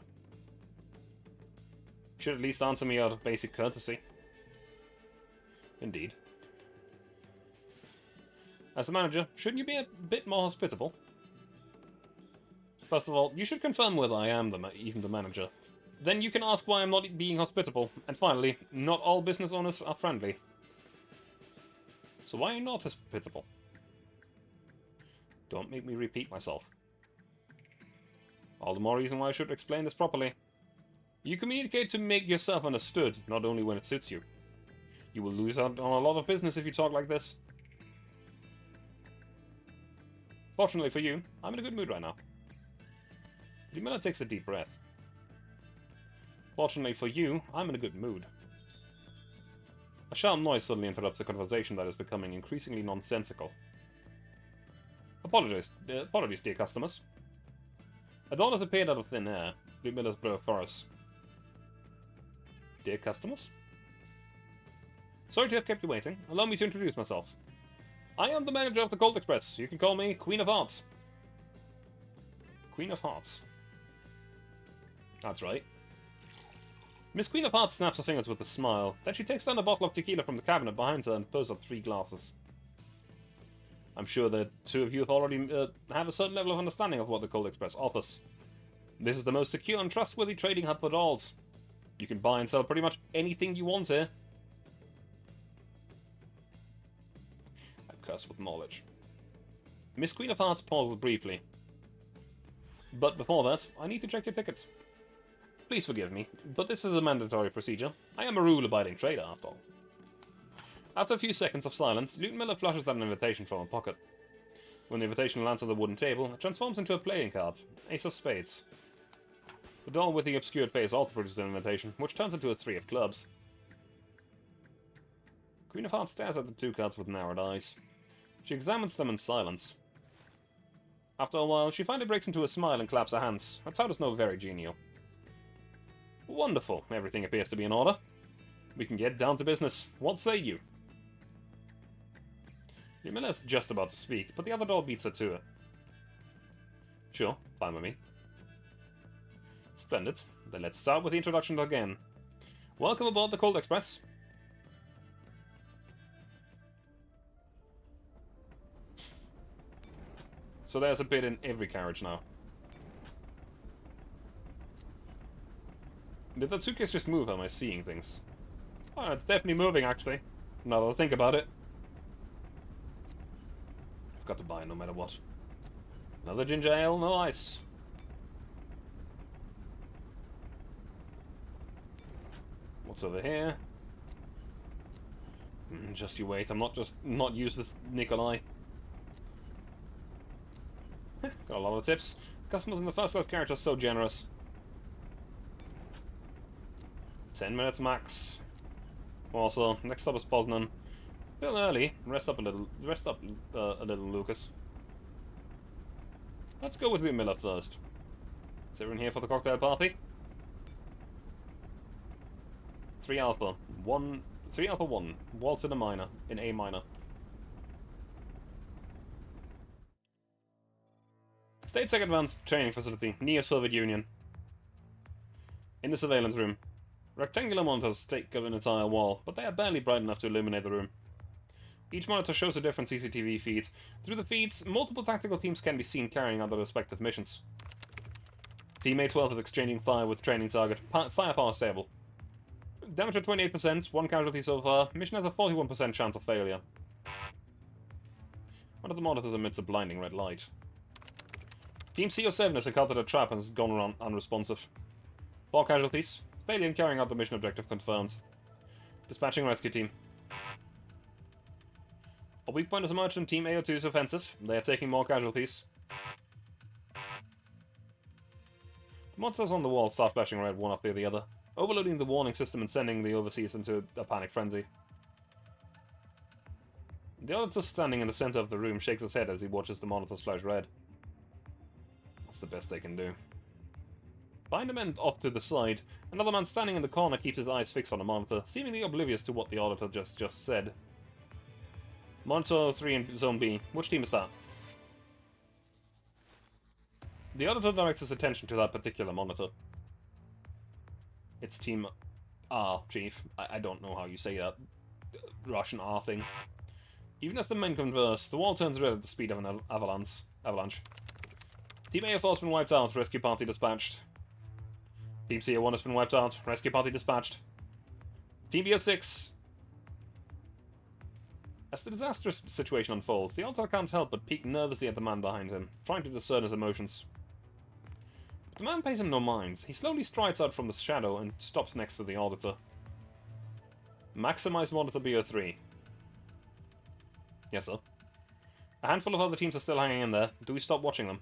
You should at least answer me out of basic courtesy. Indeed. As the manager, shouldn't you be a bit more hospitable? First of all, you should confirm whether I am even the manager. Then you can ask why I'm not being hospitable. And finally, not all business owners are friendly. So why are you not hospitable? Don't make me repeat myself. All the more reason why I should explain this properly. You communicate to make yourself understood, not only when it suits you. You will lose out on a lot of business if you talk like this. Fortunately for you, I'm in a good mood right now. Miller takes a deep breath. Fortunately for you, I'm in a good mood. A sharp noise suddenly interrupts a conversation that is becoming increasingly nonsensical. Apologies, dear customers. A doll has appeared out of thin air. Lieutenant Miller's blow for us. Dear customers? Sorry to have kept you waiting. Allow me to introduce myself. I am the manager of the Colt Express. You can call me Queen of Hearts. Queen of Hearts. That's right. Miss Queen of Hearts snaps her fingers with a smile. Then she takes down a bottle of tequila from the cabinet behind her and pours up 3 glasses. I'm sure that 2 of you have already have a certain level of understanding of what the Colt Express offers. This is the most secure and trustworthy trading hub for dolls. You can buy and sell pretty much anything you want here. I curse with knowledge. Miss Queen of Hearts pauses briefly. But before that, I need to check your tickets. Please forgive me, but this is a mandatory procedure. I am a rule-abiding trader, after all. After a few seconds of silence, Lieutenant Miller flushes out an invitation from her pocket. When the invitation lands on the wooden table, it transforms into a playing card, Ace of Spades. The doll with the obscured face also produces an invitation, which turns into a 3 of clubs. Queen of Hearts stares at the 2 cards with narrowed eyes. She examines them in silence. After a while, she finally breaks into a smile and claps her hands. Her tone is now very genial. Wonderful. Everything appears to be in order. We can get down to business. What say you? Miller's just about to speak, but the other doll beats her to it. Sure, fine with me. Splendid. Then let's start with the introduction again. Welcome aboard the Cold Express. So there's a bit in every carriage now. Did that suitcase just move? Am I seeing things? Oh, it's definitely moving, actually. Now that I think about it. I've got to buy no matter what. Another ginger ale, no ice. What's over here? Just you wait, I'm not useless, Nikolai. Got a lot of tips. Customers in the first class carriage are so generous. 10 minutes max. Also, next stop is Poznan. Still early. Rest up a little, Lucas. Let's go with Miller first. Is everyone here for the cocktail party? 3 Alpha 1. Waltz in A minor. State Sec Advanced Training Facility, near Soviet Union. In the surveillance room. Rectangular monitors take up an entire wall, but they are barely bright enough to illuminate the room. Each monitor shows a different CCTV feed. Through the feeds, multiple tactical teams can be seen carrying out their respective missions. Team A12 is exchanging fire with training target. Firepower stable. Damage at 28%, 1 casualty so far. Mission has a 41% chance of failure. One of the monitors emits a blinding red light. Team CO7 has encountered a trap and has gone around unresponsive. 4 casualties. Failure in carrying out the mission objective confirmed. Dispatching rescue team. A weak point has emerged from Team AO2's offensive. They are taking more casualties. The monsters on the wall start flashing red one after the other, overloading the warning system and sending the overseas into a panic frenzy. The auditor standing in the center of the room shakes his head as he watches the monitors flash red. That's the best they can do. Behind a man off to the side, another man standing in the corner keeps his eyes fixed on the monitor, seemingly oblivious to what the auditor just said. Monitor 3 in Zone B. Which team is that? The auditor directs his attention to that particular monitor. It's Team R, Chief. I don't know how you say that Russian R thing. Even as the men converse, the wall turns red at the speed of an avalanche. Team A4 has been wiped out, rescue party dispatched. Team CO1 has been wiped out, rescue party dispatched. Team BO6. As the disastrous situation unfolds, the auditor can't help but peek nervously at the man behind him, trying to discern his emotions. But the man pays him no mind. He slowly strides out from the shadow and stops next to the auditor. Maximize monitor BO3. Yes, sir. A handful of other teams are still hanging in there. Do we stop watching them?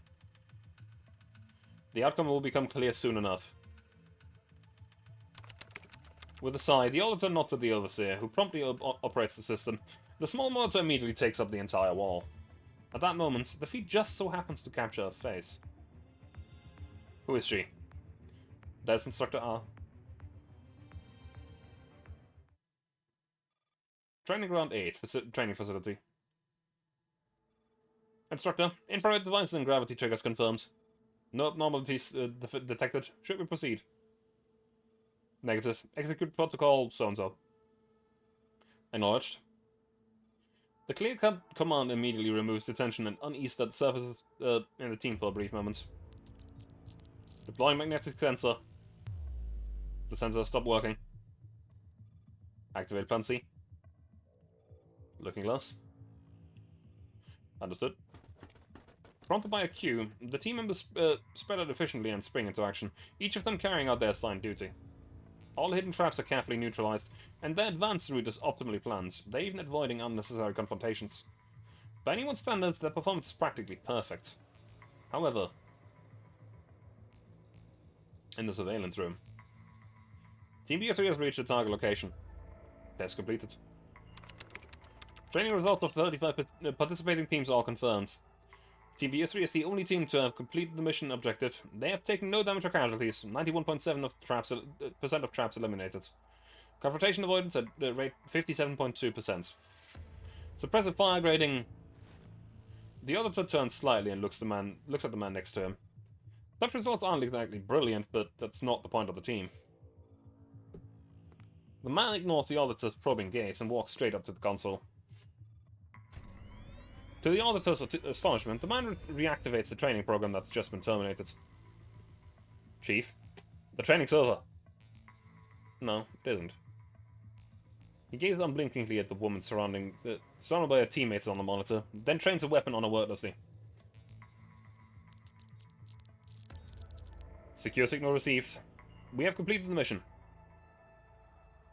The outcome will become clear soon enough. With a sigh, the auditor nods at the overseer, who promptly operates the system. The small monitor immediately takes up the entire wall. At that moment, the feed just so happens to capture her face. Who is she? That's Instructor R. Training Ground 8, training facility. Instructor, infrared devices and gravity triggers confirmed. No abnormalities detected. Should we proceed? Negative. Execute protocol so-and-so. Acknowledged. The clear-cut command immediately removes the tension and unease that surfaces in the team for a brief moment. Deploying magnetic sensor. The sensor stopped working. Activate plan C. Looking glass. Understood. Prompted by a cue, the team members spread out efficiently and spring into action, each of them carrying out their assigned duty. All hidden traps are carefully neutralized, and their advance route is optimally planned. They're even avoiding unnecessary confrontations. By anyone's standards, their performance is practically perfect. However, in the surveillance room, Team BO3 has reached the target location. Test completed. Training results of 35 participating teams are all confirmed. Team BO3 is the only team to have completed the mission objective. They have taken no damage or casualties. 91.7% of traps eliminated. Confrontation avoidance at rate 57.2%. Suppressive fire grading. The auditor turns slightly and looks at the man next to him. Such results aren't exactly brilliant, but that's not the point of the team. The man ignores the auditor's probing gaze and walks straight up to the console. To the auditor's astonishment, the man reactivates the training program that's just been terminated. Chief, the training's over. No, it isn't. He gazes unblinkingly at the woman surrounded by her teammates on the monitor, then trains a weapon on her wordlessly. Secure signal received. We have completed the mission.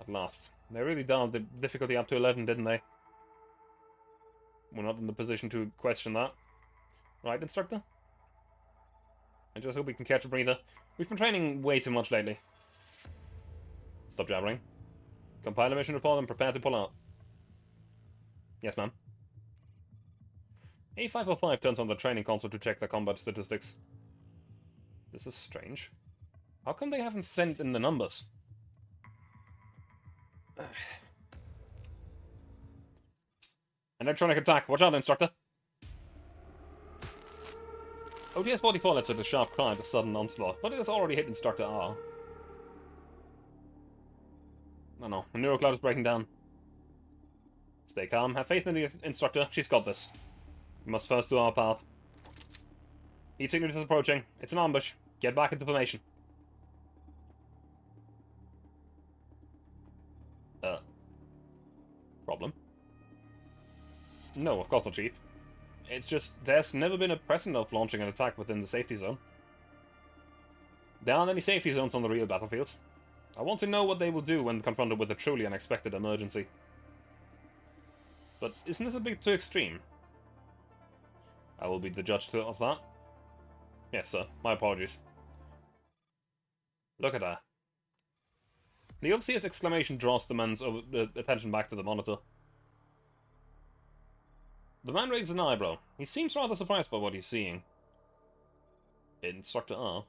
At last. They really dialed the difficulty up to 11, didn't they? We're not in the position to question that. Right, instructor? I just hope we can catch a breather. We've been training way too much lately. Stop jabbering. Compile a mission report and prepare to pull out. Yes, ma'am. A505 turns on the training console to check the combat statistics. This is strange. How come they haven't sent in the numbers? Electronic attack. Watch out, instructor. OTS-44 lets out a sharp cry at the sudden onslaught, but it has already hit Instructor R. Oh no, the neurocloud is breaking down. Stay calm, have faith in the instructor, she's got this. We must first do our part. Heat signature is approaching. It's an ambush. Get back into formation. Problem? No, of course not, Chief. It's just, there's never been a precedent of launching an attack within the safety zone. There aren't any safety zones on the real battlefield. I want to know what they will do when confronted with a truly unexpected emergency. But isn't this a bit too extreme? I will be the judge of that. Yes, sir. My apologies. Look at her. The overseer's exclamation draws the man's attention back to the monitor. The man raises an eyebrow. He seems rather surprised by what he's seeing. Instructor R.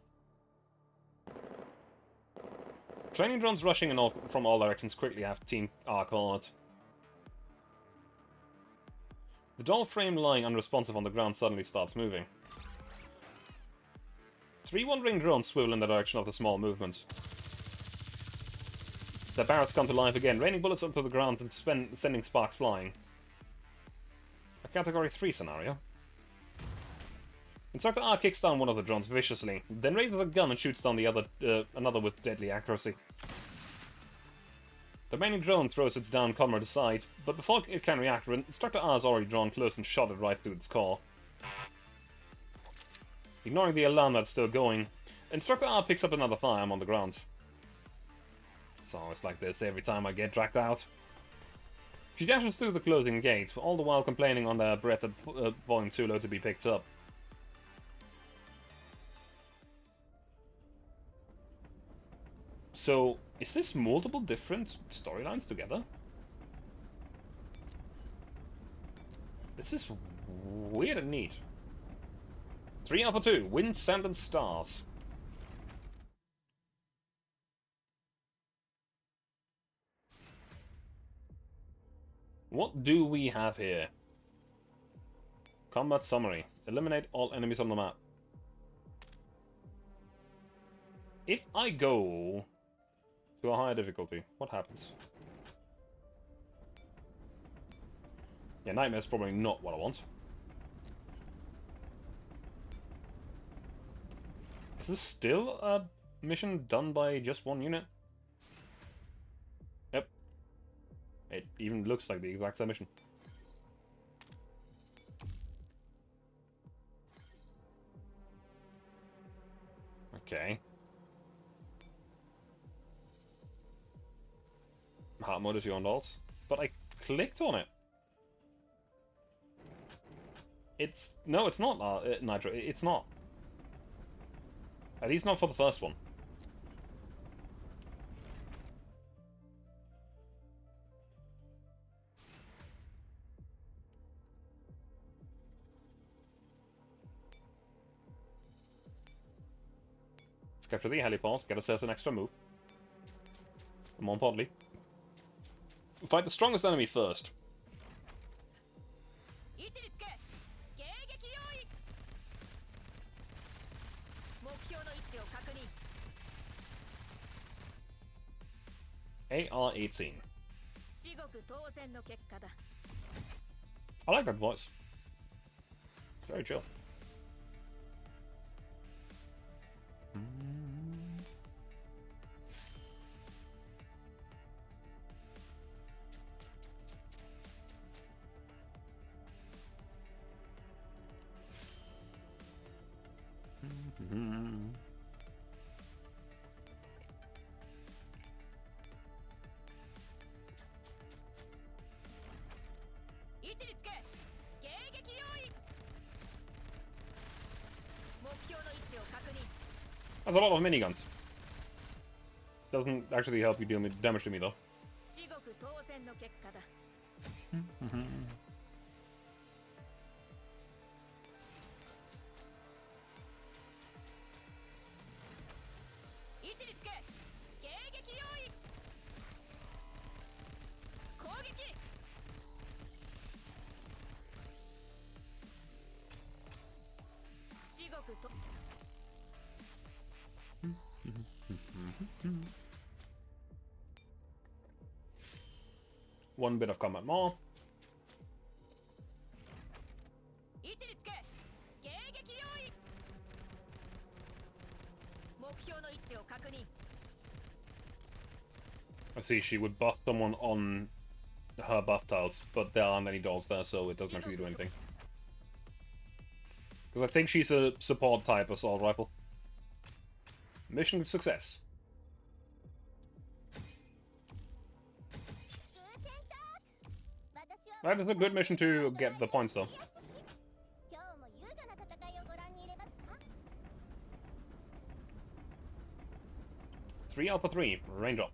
Training drones rushing from all directions quickly have Team R caught. The doll frame lying unresponsive on the ground suddenly starts moving. 3 wandering drones swivel in the direction of the small movement. Their barrels come to life again, raining bullets onto the ground and sending sparks flying. A Category 3 scenario. Instructor R kicks down one of the drones viciously, then raises a gun and shoots down the another with deadly accuracy. The remaining drone throws its downed comrade aside, but before it can react, Instructor R has already drawn close and shot it right through its core. Ignoring the alarm that's still going, Instructor R picks up another firearm on the ground. It's always like this every time I get dragged out. She dashes through the closing gate, all the while complaining on their breath at volume too low to be picked up. So, is this multiple different storylines together? This is weird and neat. 3 Alpha 2, Wind, Sand and Stars. What do we have here? Combat summary. Eliminate all enemies on the map. If I go to a higher difficulty, what happens? Yeah, Nightmare's probably not what I want. Is this still a mission done by just 1 unit? Yep. It even looks like the exact same mission. Okay. mode as your own dolls, but I clicked on it. It's... No, it's not, Nitro. It's not. At least not for the first one. Let's capture the heliport, get ourselves an extra move. And more importantly, fight the strongest enemy first. AR-18. I like that voice. It's very chill. That's a lot of miniguns. Doesn't actually help you deal damage to me, though. One bit of combat more. I see she would buff someone on her buff tiles, but there aren't any dolls there, so it doesn't actually do anything. Because I think she's a support type assault rifle. Mission success. That is a good mission to get the points, though. 3 Alpha 3, range up.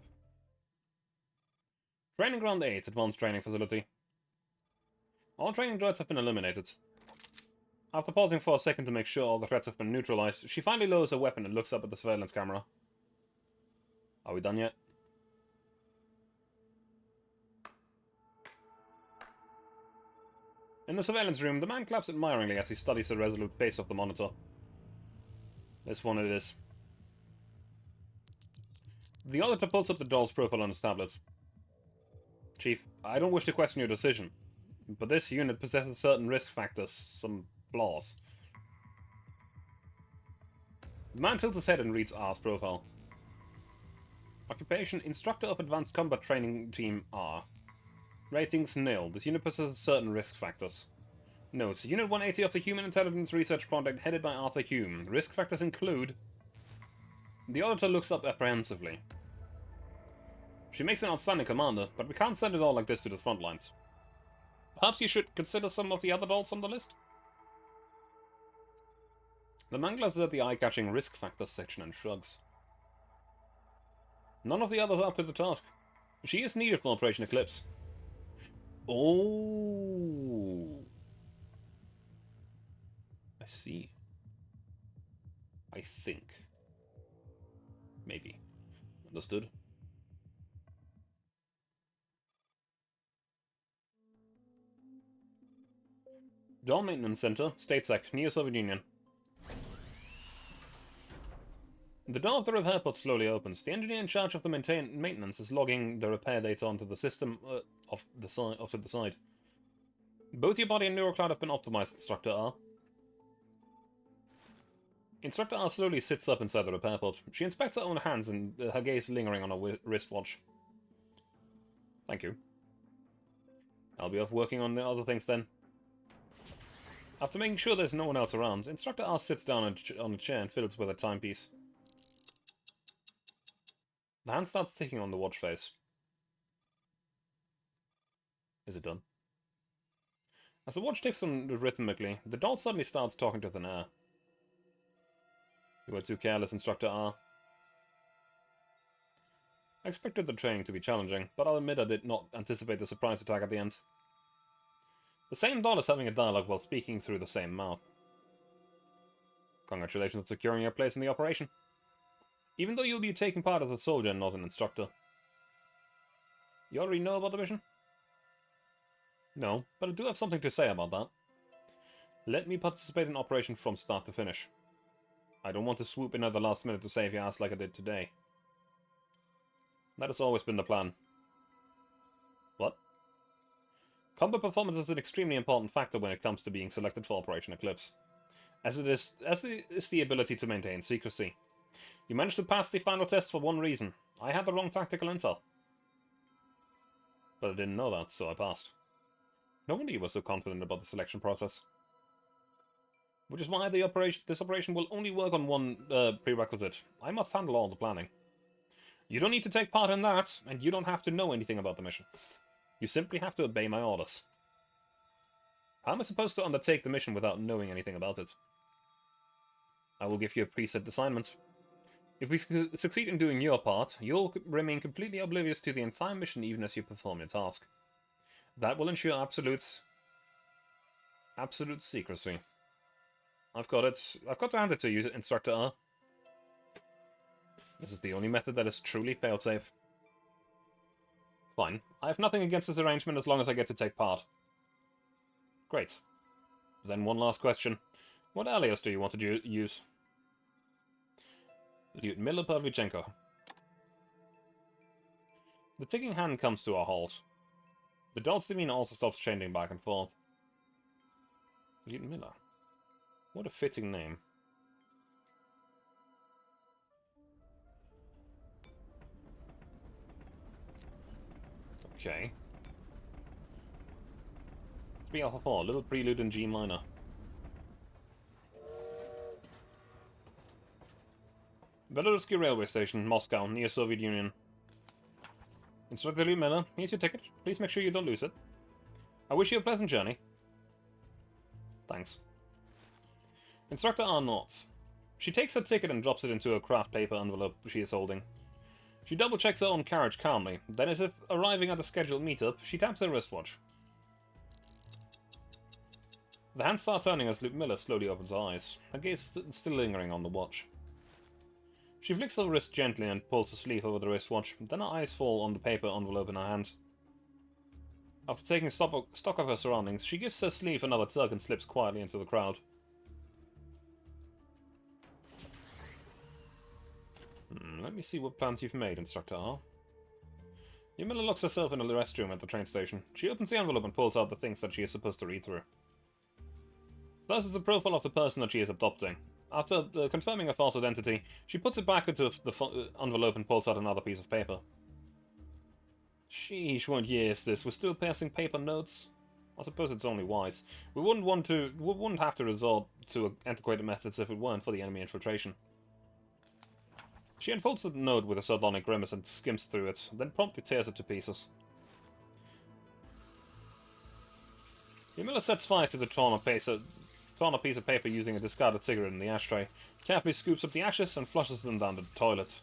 Training Ground 8, advanced training facility. All training droids have been eliminated. After pausing for a second to make sure all the threats have been neutralized, she finally lowers her weapon and looks up at the surveillance camera. Are we done yet? In the surveillance room, the man claps admiringly as he studies the resolute face of the monitor. This one it is. The auditor pulls up the doll's profile on his tablet. Chief, I don't wish to question your decision, but this unit possesses certain risk factors, some flaws. The man tilts his head and reads R's profile. Occupation, Instructor of Advanced Combat Training Team R. Ratings nil. This unit possesses certain risk factors. Notes: Unit 180 of the Human Intelligence Research Project headed by Arthur Hume. Risk factors include... The auditor looks up apprehensively. She makes an outstanding commander, but we can't send it all like this to the front lines. Perhaps you should consider some of the other dolls on the list? The man glances at the eye-catching risk factors section and shrugs. None of the others are up to the task. She is needed for Operation Eclipse. Oh, I see. I think. Maybe. Understood. Doll Maintenance Center, Statesec, near Soviet Union. The door of the repair pod slowly opens. The engineer in charge of the maintenance is logging the repair data onto the system off to the side. Both your body and neurocloud have been optimized, Instructor R. Instructor R slowly sits up inside the repair pod. She inspects her own hands and her gaze lingering on her wristwatch. Thank you. I'll be off working on the other things then. After making sure there's no one else around, Instructor R sits down on a chair and fiddles with a timepiece. The hand starts ticking on the watch face. Is it done? As the watch ticks on rhythmically, the doll suddenly starts talking to thin air. You were too careless, Instructor R. I expected the training to be challenging, but I'll admit I did not anticipate the surprise attack at the end. The same doll is having a dialogue while speaking through the same mouth. Congratulations on securing your place in the operation. Even though you'll be taking part as a soldier and not an instructor. You already know about the mission? No, but I do have something to say about that. Let me participate in operation from start to finish. I don't want to swoop in at the last minute to save your ass like I did today. That has always been the plan. What? Combat performance is an extremely important factor when it comes to being selected for Operation Eclipse. As is the ability to maintain secrecy. You managed to pass the final test for one reason. I had the wrong tactical intel. But I didn't know that, so I passed. No wonder you were so confident about the selection process. Which is why this operation will only work on one prerequisite. I must handle all the planning. You don't need to take part in that, and you don't have to know anything about the mission. You simply have to obey my orders. How am I supposed to undertake the mission without knowing anything about it? I will give you a preset assignment. If we succeed in doing your part, you'll remain completely oblivious to the entire mission even as you perform your task. That will ensure absolute secrecy. I've got it. I've got to hand it to you, Instructor R. This is the only method that is truly failsafe. Fine. I have nothing against this arrangement as long as I get to take part. Great. Then one last question. What alias do you want to use? Lyudmila Pavlichenko. The ticking hand comes to a halt. The doll's demeanor also stops changing back and forth. Lyudmila. What a fitting name. Okay. 3 Alpha 4, little prelude in G minor. Belaruski railway station, Moscow, near Soviet Union. Instructor Lyudmila, here's your ticket. Please make sure you don't lose it. I wish you a pleasant journey. Thanks. Instructor R nods. She takes her ticket and drops it into a craft paper envelope she is holding. She double-checks her own carriage calmly, then as if arriving at a scheduled meetup, she taps her wristwatch. The hands start turning as Lyudmila slowly opens her eyes, her gaze still lingering on the watch. She flicks her wrist gently and pulls the sleeve over the wristwatch, then her eyes fall on the paper envelope in her hand. After taking stock of her surroundings, she gives her sleeve another tug and slips quietly into the crowd. Let me see what plans you've made, Instructor R. Lyudmila locks herself in the restroom at the train station. She opens the envelope and pulls out the things that she is supposed to read through. Thus is a profile of the person that she is adopting. After confirming a false identity, she puts it back into the envelope and pulls out another piece of paper. Sheesh, what year is this? We're still passing paper notes? I suppose it's only wise. We wouldn't have to resort to antiquated methods if it weren't for the enemy infiltration. She unfolds the note with a sardonic grimace and skims through it, then promptly tears it to pieces. Lyudmila sets fire to the torn up piece of paper using a discarded cigarette in the ashtray, carefully scoops up the ashes and flushes them down the toilet.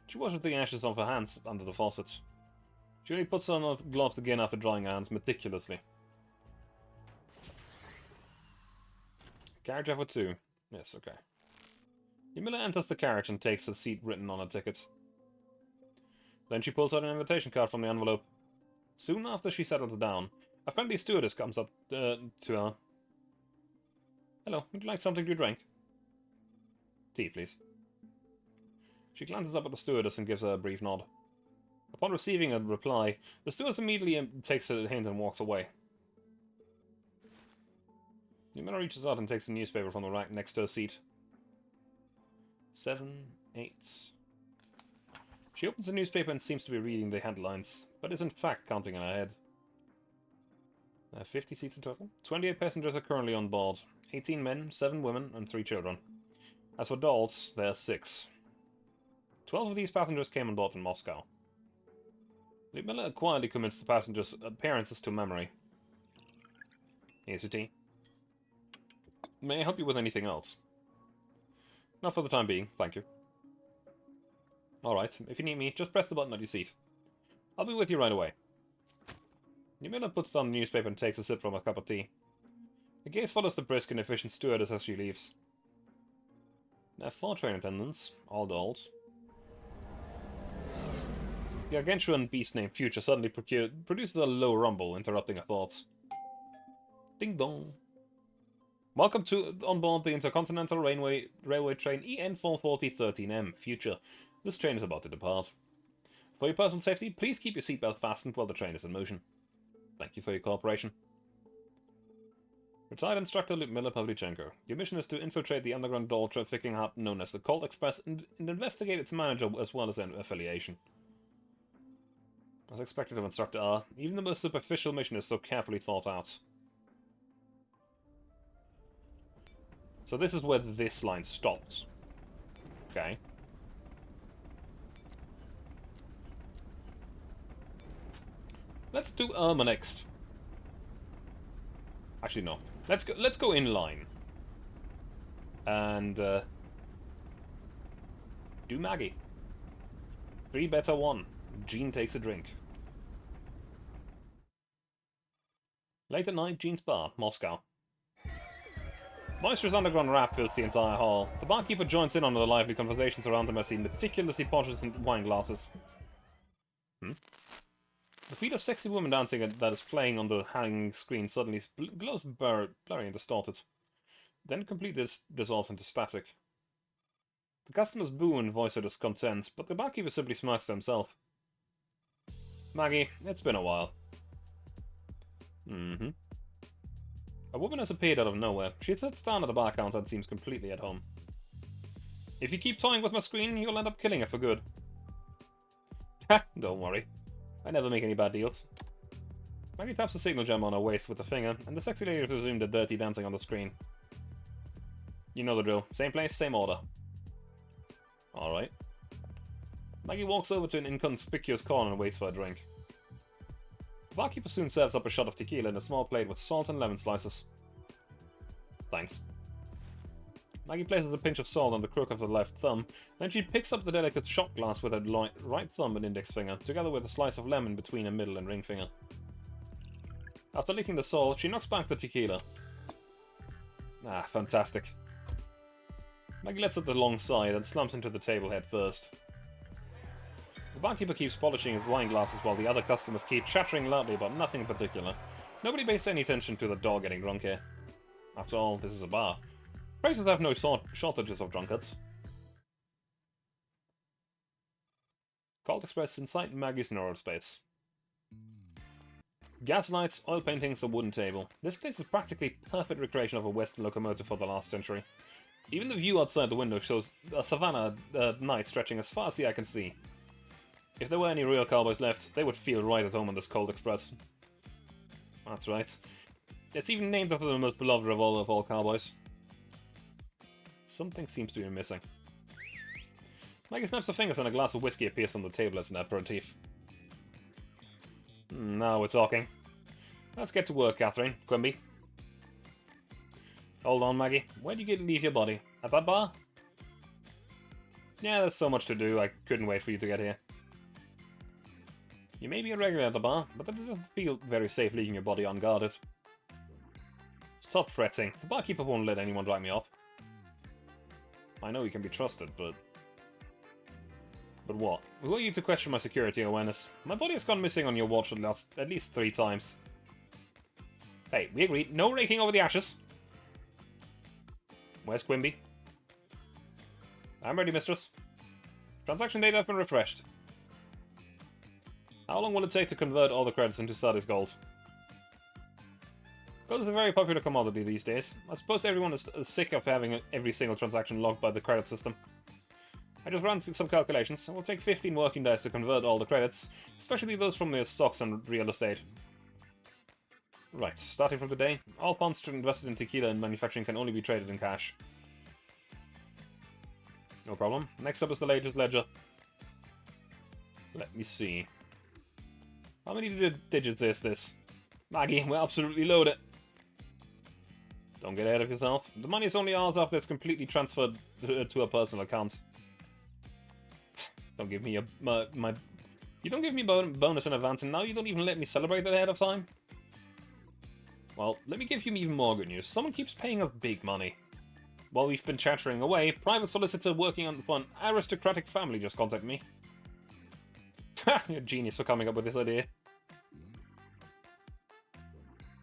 She washes the ashes off her hands under the faucet. She only puts on her gloves again after drying her hands meticulously. Carriage F 2. Yes, okay. Lyudmila enters the carriage and takes a seat written on her ticket. Then she pulls out an invitation card from the envelope. Soon after she settles down, a friendly stewardess comes up to her. Hello, would you like something to drink? Tea, please. She glances up at the stewardess and gives her a brief nod. Upon receiving a reply, the stewardess immediately takes a hint and walks away. Lyudmila reaches out and takes a newspaper from the rack next to her seat. 7, 8... She opens the newspaper and seems to be reading the headlines, but is in fact counting in her head. 50 seats in total. 28 passengers are currently on board. 18 men, 7 women, and 3 children. As for dolls, there are 6. 12 of these passengers came on board in Moscow. Miller quietly commits the passenger's appearances to memory. Here's your tea. May I help you with anything else? Not for the time being, thank you. Alright, if you need me, just press the button on your seat. I'll be with you right away. Miller puts down the newspaper and takes a sip from a cup of tea. The gaze follows the brisk and efficient stewardess as she leaves. There are 4 train attendants, all dolls. The gargantuan beast named Future suddenly produces a low rumble, interrupting her thoughts. Ding dong. Welcome to on board the Intercontinental Railway train EN44013M, Future. This train is about to depart. For your personal safety, please keep your seatbelt fastened while the train is in motion. Thank you for your cooperation. Retired Instructor Miller Pavlichenko. Your mission is to infiltrate the underground doll trafficking hub known as the Colt Express and investigate its manager as well as an affiliation. As expected of Instructor R, even the most superficial mission is so carefully thought out. So this is where this line stops. Okay. Let's do Irma next. Actually, no. Let's go in line. And do Maggie. 3 Beta 1. Jean takes a drink. Late at night, Jean's bar, Moscow. Boisterous underground rap fills the entire hall. The barkeeper joins in on the lively conversations around him as he meticulously portions wine glasses. The feet of sexy woman dancing that is playing on the hanging screen suddenly glows blurry and distorted. Then completely dissolves into static. The customers boo and voice their discontent, but the barkeeper simply smirks to himself. Maggie, it's been a while. A woman has appeared out of nowhere. She sits down at the bar counter and seems completely at home. If you keep toying with my screen, you'll end up killing it for good. Ha, don't worry. I never make any bad deals. Maggie taps the signal gem on her waist with a finger, and the sexy lady resumed the dirty dancing on the screen. You know the drill. Same place, same order. Alright. Maggie walks over to an inconspicuous corner and waits for a drink. The barkeeper soon serves up a shot of tequila in a small plate with salt and lemon slices. Thanks. Maggie places a pinch of salt on the crook of the left thumb, then she picks up the delicate shot glass with her right thumb and index finger, together with a slice of lemon between her middle and ring finger. After licking the salt, she knocks back the tequila. Ah, fantastic. Maggie lets out the long sigh, then slumps into the table head first. The barkeeper keeps polishing his wine glasses while the other customers keep chattering loudly about nothing in particular. Nobody pays any attention to the dog getting drunk here. After all, this is a bar. Places have no shortages of drunkards. Colt Express inside Maggie's neural space. Gas lights, oil paintings, a wooden table. This place is practically perfect recreation of a Western locomotive for the last century. Even the view outside the window shows a savanna at night stretching as far as the eye can see. If there were any real cowboys left, they would feel right at home on this Colt Express. That's right. It's even named after the most beloved revolver of all cowboys. Something seems to be missing. Maggie snaps her fingers and a glass of whiskey appears on the table as an aperitif. Now we're talking. Let's get to work, Catherine. Quimby. Hold on, Maggie. Where do you leave your body? At that bar? Yeah, there's so much to do, I couldn't wait for you to get here. You may be a regular at the bar, but that doesn't feel very safe leaving your body unguarded. Stop fretting. The barkeeper won't let anyone drive me off. I know you can be trusted, but... But what? Who are you to question my security awareness? My body has gone missing on your watch at least 3 times. Hey, we agreed. No raking over the ashes. Where's Quimby? I'm ready, mistress. Transaction data have been refreshed. How long will it take to convert all the credits into Sardis gold? Gold is a very popular commodity these days. I suppose everyone is sick of having every single transaction logged by the credit system. I just ran through some calculations. It will take 15 working days to convert all the credits, especially those from the stocks and real estate. Right, starting from today, all funds invested in tequila and manufacturing can only be traded in cash. No problem. Next up is the latest ledger. Let me see. How many digits is this? Maggie, we're absolutely loaded. Don't get ahead of yourself. The money is only ours after it's completely transferred to a personal account. Don't give me you don't give me bonus in advance, and now you don't even let me celebrate it ahead of time? Well, let me give you even more good news. Someone keeps paying us big money. While we've been chattering away, private solicitor working on for an aristocratic family just contacted me. You're a genius for coming up with this idea.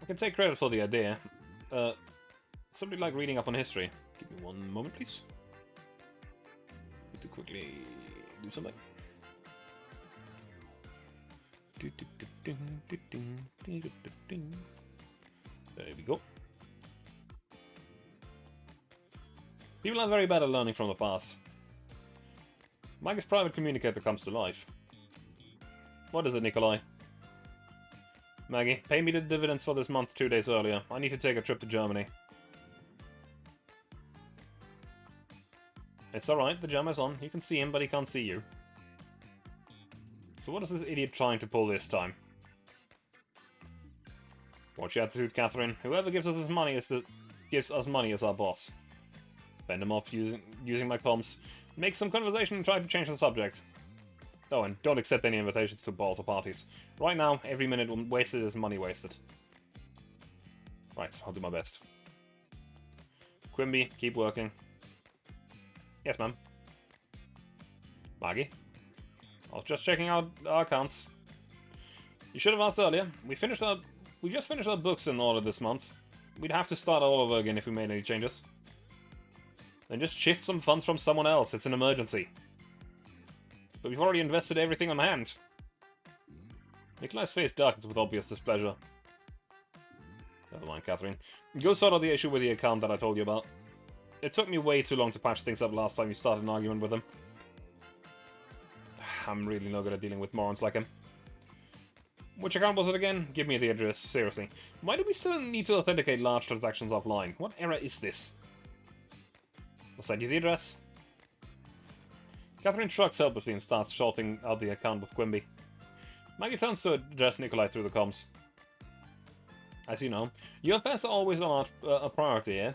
I can take credit for the idea. Somebody like reading up on history. Give me one moment, please. Need to quickly do something. There we go. People are very bad at learning from the past. Mike's private communicator comes to life. What is it, Nikolai? Maggie, pay me the dividends for this month 2 days earlier. I need to take a trip to Germany. It's alright, the jammer's on. You can see him, but he can't see you. So what is this idiot trying to pull this time? Watch your attitude, Catherine. Whoever gives us money is our boss. Bend him off using my comms. Make some conversation and try to change the subject. Oh, and don't accept any invitations to balls or parties. Right now, every minute wasted is money wasted. Right, I'll do my best. Quimby, keep working. Yes, ma'am. Maggie? I was just checking out our accounts. You should have asked earlier. We just finished our books in order this month. We'd have to start all over again if we made any changes. Then just shift some funds from someone else. It's an emergency. But we've already invested everything on hand. Nikolai's face darkens with obvious displeasure. Never mind, Catherine. Go sort out the issue with the account that I told you about. It took me way too long to patch things up last time you started an argument with him. I'm really no good at dealing with morons like him. Which account was it again? Give me the address, seriously. Why do we still need to authenticate large transactions offline? What era is this? I'll send you the address. Catherine shrugs helplessly and starts shouting out the account with Quimby. Maggie turns to address Nikolai through the comms. As you know, your affairs are always a priority here.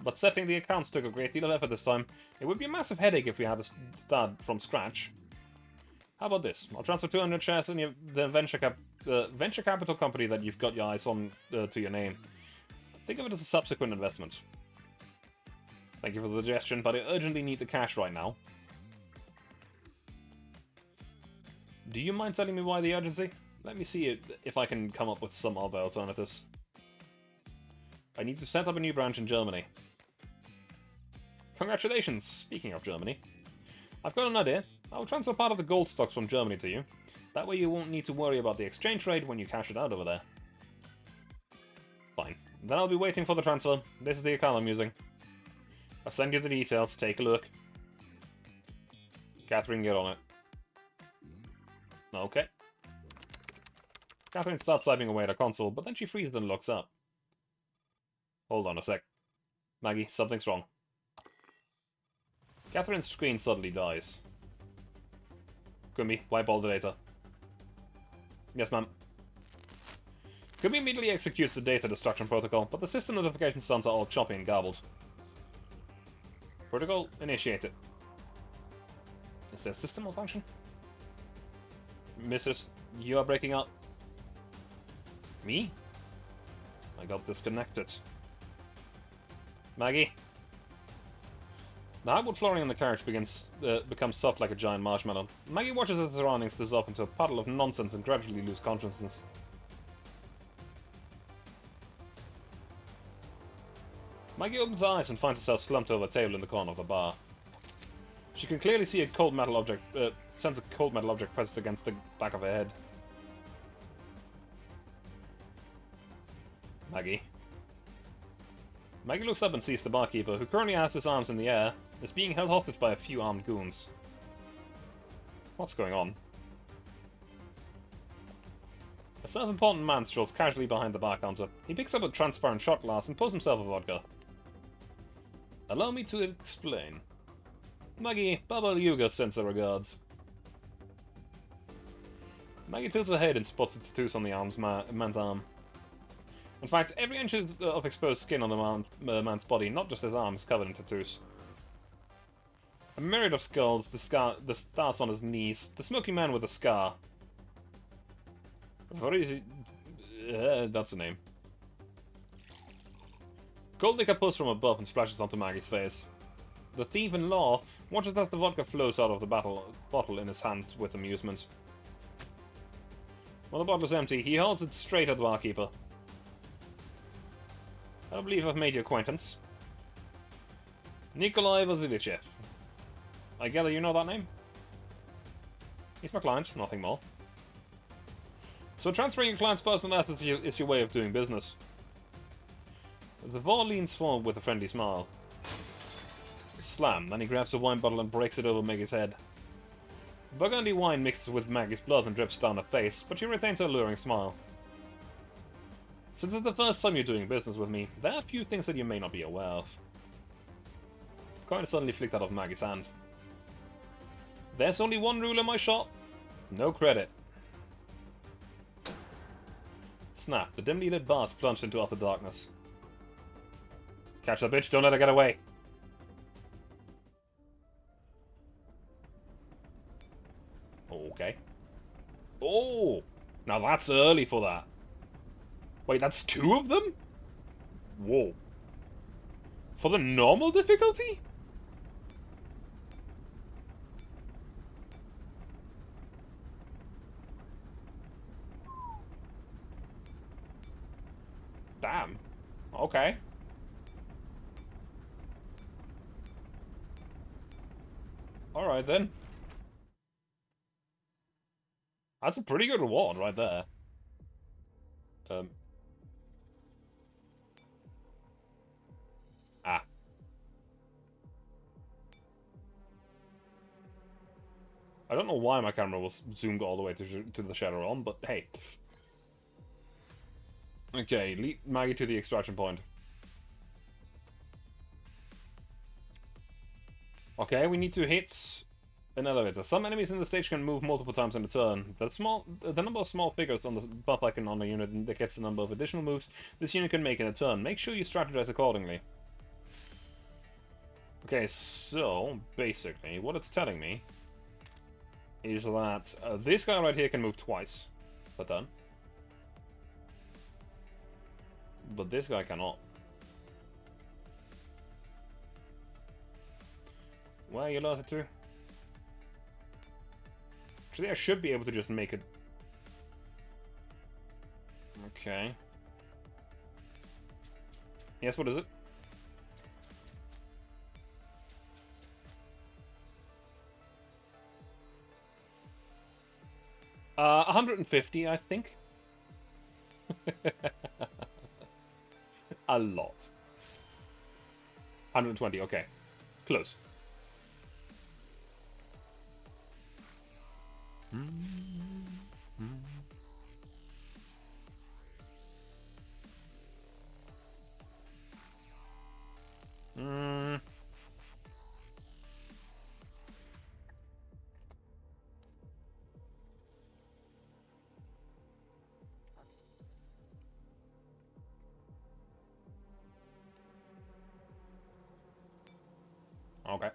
But setting the accounts took a great deal of effort this time. It would be a massive headache if we had to start from scratch. How about this? I'll transfer 200 shares in the venture capital company that you've got your eyes on to your name. Think of it as a subsequent investment. Thank you for the suggestion, but I urgently need the cash right now. Do you mind telling me why the urgency? Let me see if I can come up with some other alternatives. I need to set up a new branch in Germany. Congratulations! Speaking of Germany. I've got an idea. I'll transfer part of the gold stocks from Germany to you. That way you won't need to worry about the exchange rate when you cash it out over there. Fine. Then I'll be waiting for the transfer. This is the account I'm using. I'll send you the details. Take a look. Catherine, get on it. Okay. Catherine starts typing away at her console, but then she freezes and looks up. Hold on a sec. Maggie, something's wrong. Catherine's screen suddenly dies. Quimby, wipe all the data. Yes, ma'am. Quimby immediately executes the data destruction protocol, but the system notification sounds are all choppy and garbled. Protocol initiated. Is there a system malfunction? Mrs., you are breaking up. Me? I got disconnected. Maggie? The hardwood flooring in the carriage becomes soft like a giant marshmallow. Maggie watches her surroundings dissolve into a puddle of nonsense and gradually lose consciousness. Maggie opens her eyes and finds herself slumped over a table in the corner of the bar. She can clearly see a cold metal object, sense a cold metal object pressed against the back of her head. Maggie. Maggie looks up and sees the barkeeper, who currently has his arms in the air, is being held hostage by a few armed goons. What's going on? A self-important man strolls casually behind the bar counter. He picks up a transparent shot glass and pours himself a vodka. Allow me to explain. Maggie, Baba Yuga sends her regards. Maggie tilts her head and spots the tattoos on the man's arm. In fact, every inch of exposed skin on the man's body, not just his arm, is covered in tattoos. A myriad of skulls, the stars on his knees, the smoky man with a scar. What is he? That's a name. Cold liquor pours from above and splashes onto Maggie's face. The thief in law watches as the vodka flows out of the bottle in his hands with amusement. When the bottle is empty, he holds it straight at the barkeeper. I don't believe I've made your acquaintance. Nikolai Vasilichev. I gather you know that name? He's my client, nothing more. So transferring your client's personal assets is your way of doing business. The boar leans forward with a friendly smile. Slam, then he grabs a wine bottle and breaks it over Maggie's head. Burgundy wine mixes with Maggie's blood and drips down her face, but she retains her alluring smile. Since it's the first time you're doing business with me, there are a few things that you may not be aware of. The coin suddenly flicked out of Maggie's hand. There's only one rule in my shop. No credit. Snap, the dimly lit bars plunged into utter darkness. Catch that bitch, don't let her get away. Okay. Oh! Now that's early for that. Wait, that's 2 of them? Whoa. For the normal difficulty? Damn. Okay. Alright then. That's a pretty good reward right there. Ah. I don't know why my camera was zoomed all the way to the shadow realm, but hey. Okay, lead Maggie to the extraction point. Okay, we need to hit an elevator. Some enemies in the stage can move multiple times in a turn. The number of small figures on the buff icon on the unit indicates the number of additional moves this unit can make in a turn. Make sure you strategize accordingly. Okay, so basically, what it's telling me is that this guy right here can move twice per turn. But this guy cannot. Where are you alerted to? Actually, I should be able to just make it. Okay. Yes, what is it? Uh, 150, I think. A lot. 120, okay. Close. Okay.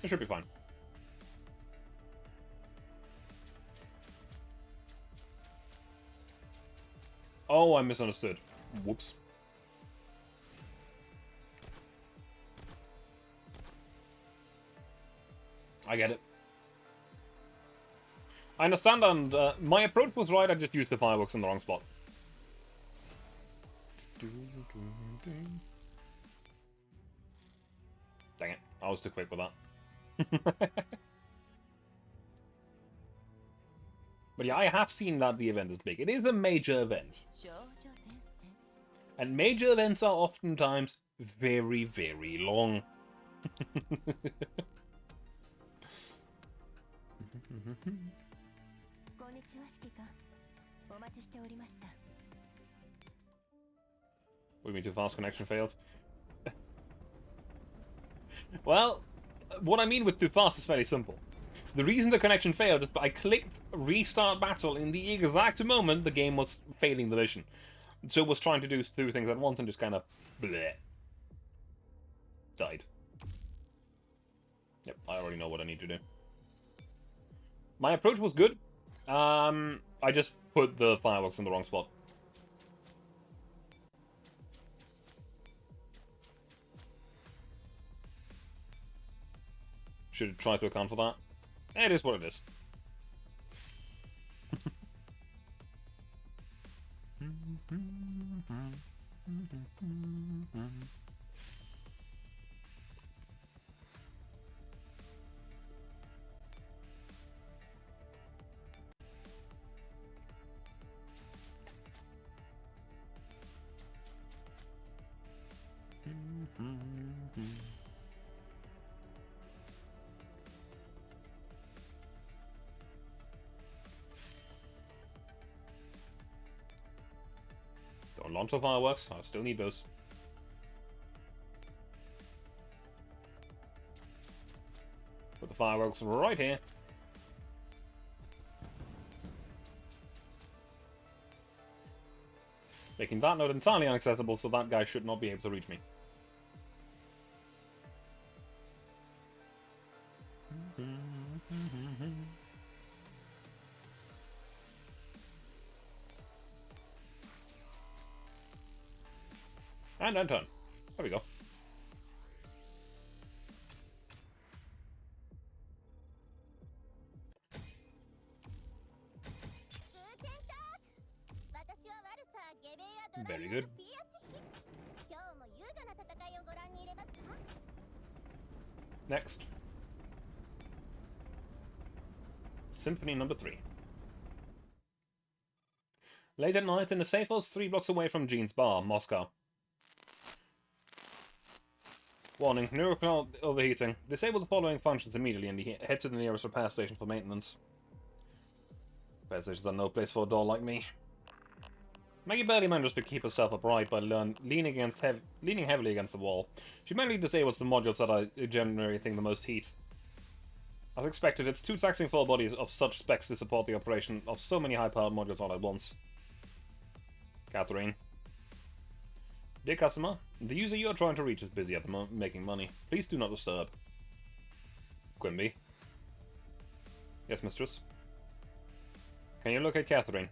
It should be fine. Oh, I misunderstood. Whoops. I get it. I understand, and my approach was right, I just used the fireworks in the wrong spot. Dang it, I was too quick with that. But yeah, I have seen that the event is big. It is a major event. And major events are oftentimes very, very long. What do you mean, too fast? Connection failed? Well, what I mean with too fast is fairly simple. The reason the connection failed is I clicked restart battle in the exact moment the game was failing the mission. So it was trying to do two things at once and just kind of bleh. Died. Yep, I already know what I need to do. My approach was good. I just put the fireworks in the wrong spot. Should try to account for that. It is what it is. Don't launch the fireworks. I still need those. Put the fireworks right here. Making that node entirely inaccessible, so that guy should not be able to reach me. And end turn. There we go. Very good. Next. Symphony number 3. Late at night in a safe house 3 blocks away from Jean's bar, Moscow. Warning, neural overheating. Disable the following functions immediately and head to the nearest repair station for maintenance. Repair stations are no place for a doll like me. Maggie barely manages to keep herself upright by leaning heavily against the wall. She mainly disables the modules that are generating the most heat. As expected, it's too taxing for a body of such specs to support the operation of so many high-powered modules all at once. Catherine. Dear customer, the user you are trying to reach is busy at the moment making money. Please do not disturb. Quimby. Yes, mistress? Can you locate Catherine?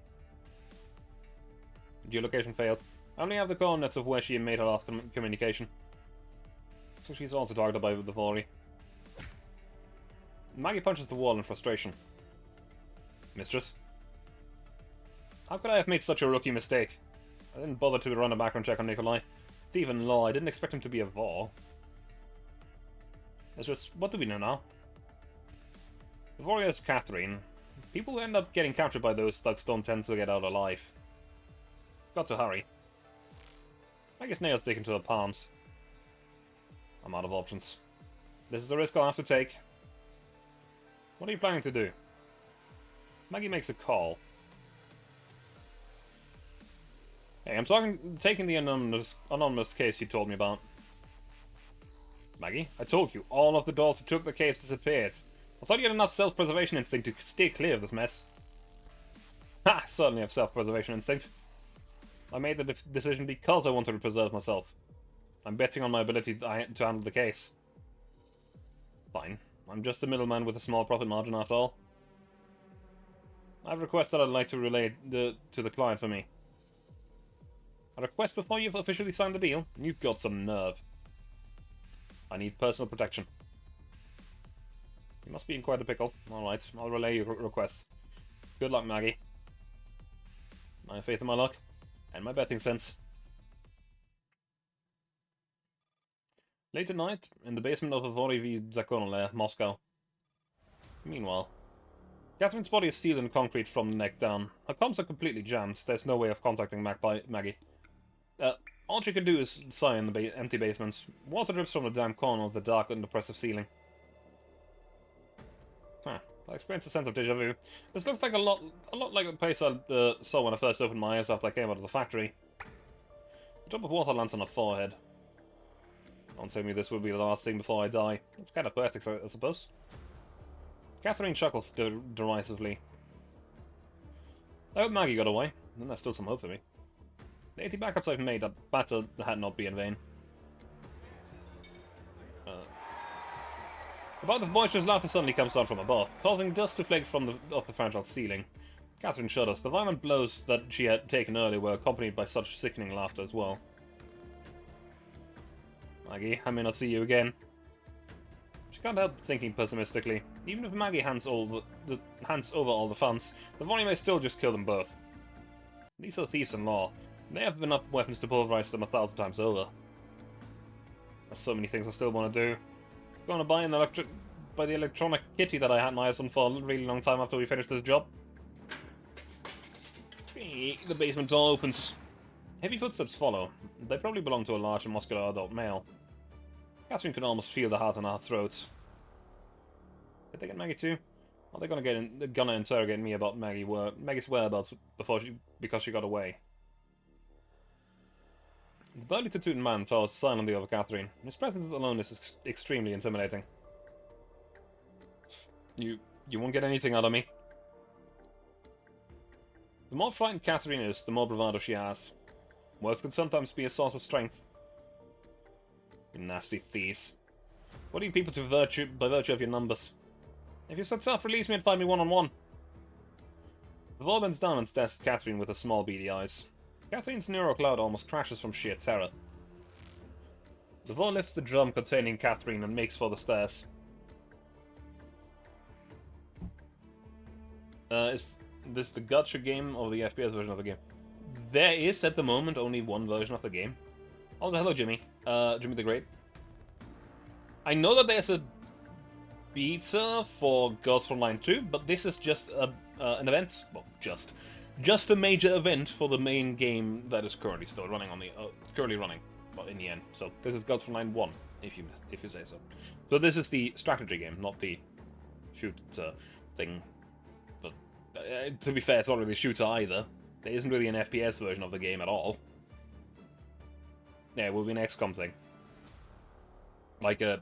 Geolocation failed. I only have the coordinates of where she made her last communication. So she's also targeted by the volley. Maggie punches the wall in frustration. Mistress? How could I have made such a rookie mistake? I didn't bother to run a background check on Nikolai. Thief in law, I didn't expect him to be a Vor. Mistress, what do we know now? The warrior is Catherine. People who end up getting captured by those thugs don't tend to get out alive. Got to hurry. I guess nails sticking to her palms. I'm out of options. This is the risk I'll have to take. What are you planning to do? Maggie makes a call. Hey, I'm taking the anonymous case you told me about. Maggie, I told you, all of the dolls who took the case disappeared. I thought you had enough self-preservation instinct to stay clear of this mess. Ha! Certainly have self-preservation instinct. I made the decision because I wanted to preserve myself. I'm betting on my ability to handle the case. Fine. I'm just a middleman with a small profit margin after all. I have a request that I'd like to relay to the client for me. A request before you've officially signed the deal? You've got some nerve. I need personal protection. You must be in quite a pickle. Alright, I'll relay your request. Good luck, Maggie. I have faith in my luck, and my betting sense. Late at night, in the basement of Vorovi Zakonale, Moscow. Meanwhile, Catherine's body is sealed in concrete from the neck down. Her comms are completely jammed. There's no way of contacting Maggie. All she can do is sigh in the empty basement. Water drips from the damp corner of the dark and oppressive ceiling. Huh. I experience a sense of deja vu. This looks like a lot like the place I saw when I first opened my eyes after I came out of the factory. A drop of water lands on her forehead. Don't tell me this will be the last thing before I die. It's kind of poetic, I suppose. Catherine chuckles derisively. I hope Maggie got away. Then there's still some hope for me. The 80 backups I've made, that battle had not be in vain. A bout of boisterous laughter suddenly comes down from above, causing dust to flake from off the fragile ceiling. Catherine shudders. The violent blows that she had taken earlier were accompanied by such sickening laughter as well. Maggie, I may not see you again. She can't help thinking pessimistically. Even if Maggie hands over all the funds, the Vonnie may still just kill them both. These are thieves in law. They have enough weapons to pulverize them 1,000 times over. There's so many things I still want to do. Going to buy the electronic kitty that I had my eyes on for a really long time after we finished this job. The basement door opens. Heavy footsteps follow. They probably belong to a large and muscular adult male. Catherine can almost feel the heart in her throat. Did they get Maggie too? Are they gonna interrogate me about Maggie's whereabouts because she got away? The burly tattooed man towers silently over Catherine. His presence alone is extremely intimidating. You won't get anything out of me. The more frightened Catherine is, the more bravado she has. Words can sometimes be a source of strength. You nasty thieves. What are you people by virtue of your numbers? If you're so tough, release me and find me one-on-one. The Vor bends down and stares at Catherine with her small beady eyes. Catherine's neural cloud almost crashes from sheer terror. The Vor lifts the drum containing Catherine and makes for the stairs. Is this the gacha game or the FPS version of the game? There is, at the moment, only one version of the game. Also, hello, Jimmy. Jimmy the Great. I know that there's a beta for Frontline 2, but this is just an event. Well, just a major event for the main game that is currently still running on the well, in the end. So this is Frontline 1, if you say so. So this is the strategy game, not the shooter thing. But to be fair, it's not really a shooter either. There isn't really an FPS version of the game at all. Yeah, it will be an XCOM thing. Like a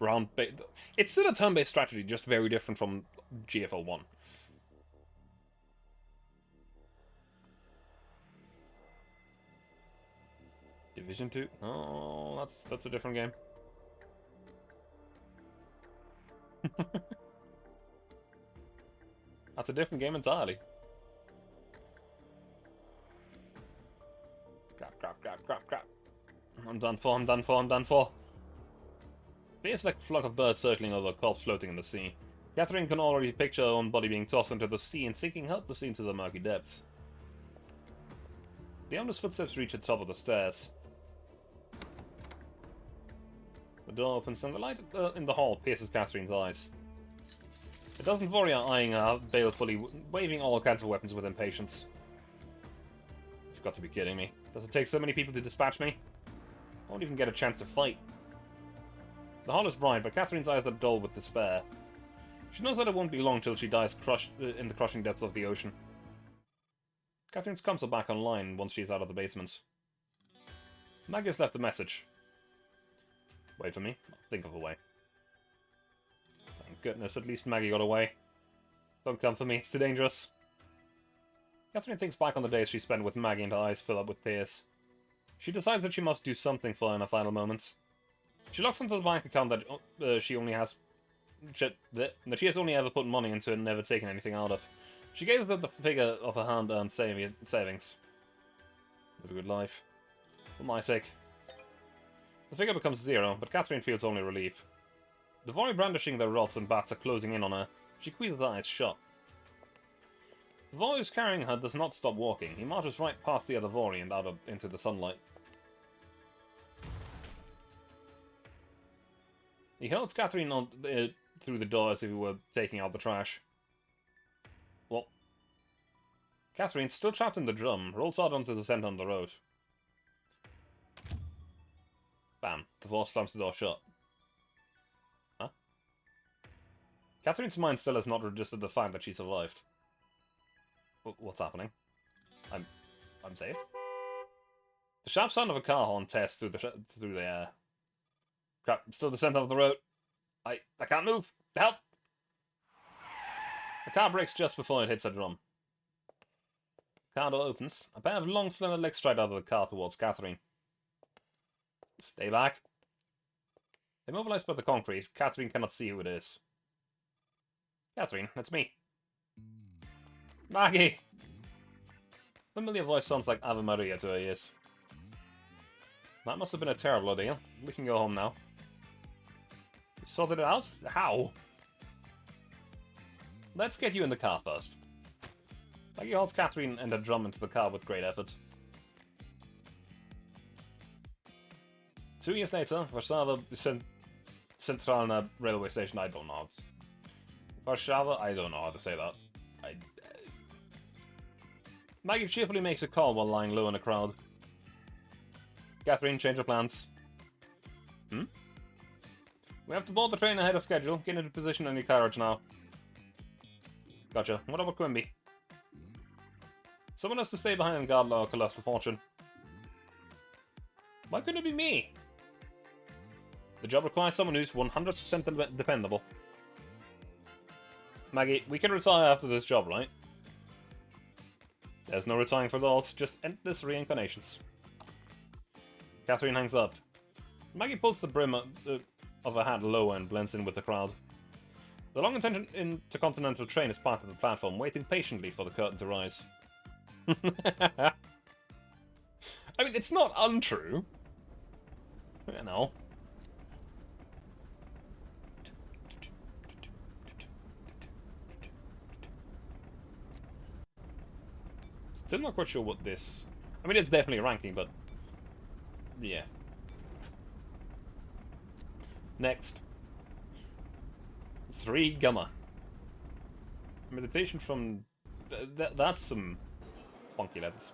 round-based... It's still a turn-based strategy, just very different from GFL 1. Division 2? Oh, that's a different game. That's a different game entirely. Crap. I'm done for. There's like a flock of birds circling over a corpse floating in the sea. Catherine can already picture her own body being tossed into the sea and sinking helplessly into the murky depths. The owner's footsteps reach the top of the stairs. The door opens and the light in the hall pierces Catherine's eyes. A dozen warrior eyeing her balefully, waving all kinds of weapons with impatience. You've got to be kidding me. Does it take so many people to dispatch me? I won't even get a chance to fight. The hall is bright, but Catherine's eyes are dull with despair. She knows that it won't be long till she dies crushed in the crushing depths of the ocean. Catherine's comms are back online once she's out of the basement. Maggie has left a message. Wait for me. I'll think of a way. Thank goodness, at least Maggie got away. Don't come for me, it's too dangerous. Catherine thinks back on the days she spent with Maggie and her eyes fill up with tears. She decides that she must do something for her in her final moments. She looks into the bank account that she has only ever put money into and never taken anything out of. She gazes at the figure of her hand-earned savings. Live a good life. For my sake. The figure becomes 0, but Catherine feels only relief. The Vori brandishing their rods and bats are closing in on her. She squeezes her eyes shut. The boy who's carrying her does not stop walking. He marches right past the other Vori and out into the sunlight. He holds Catherine on, through the door as if he were taking out the trash. Well, Catherine, still trapped in the drum, rolls out onto the center of the road. Bam. The Vori slams the door shut. Huh? Catherine's mind still has not registered the fact that she survived. What's happening? I'm saved? The sharp sound of a car horn tests through the air. Crap, I'm still at the center of the road. I can't move. Help! The car brakes just before it hits a drum. The car door opens. A pair of long, slender legs stride out of the car towards Catherine. Stay back. Immobilized by the concrete, Catherine cannot see who it is. Catherine, it's me. Maggie! Familiar voice sounds like Ave Maria to her ears. That must have been a terrible ordeal. We can go home now. You sorted it out? How? Let's get you in the car first. Maggie holds Catherine and her drum into the car with great effort. 2 years later, Warszawa Centralna railway station, I don't know. Warszawa, I don't know how to say that. Maggie cheerfully makes a call while lying low in a crowd. Catherine, change your plans. Hmm? We have to board the train ahead of schedule. Get into position on your carriage now. Gotcha. What about Quimby? Someone has to stay behind and guard our colossal fortune. Why couldn't it be me? The job requires someone who's 100% dependable. Maggie, we can retire after this job, right? There's no retiring for adults, just endless reincarnations. Catherine hangs up. Maggie pulls the brim of her hat lower and blends in with the crowd. The long intercontinental train is parked at the platform, waiting patiently for the curtain to rise. I mean, it's not untrue. You know. Still not quite sure what this... I mean, it's definitely ranking, but... yeah. Next. 3 Gamma. Meditation from... that's some funky letters.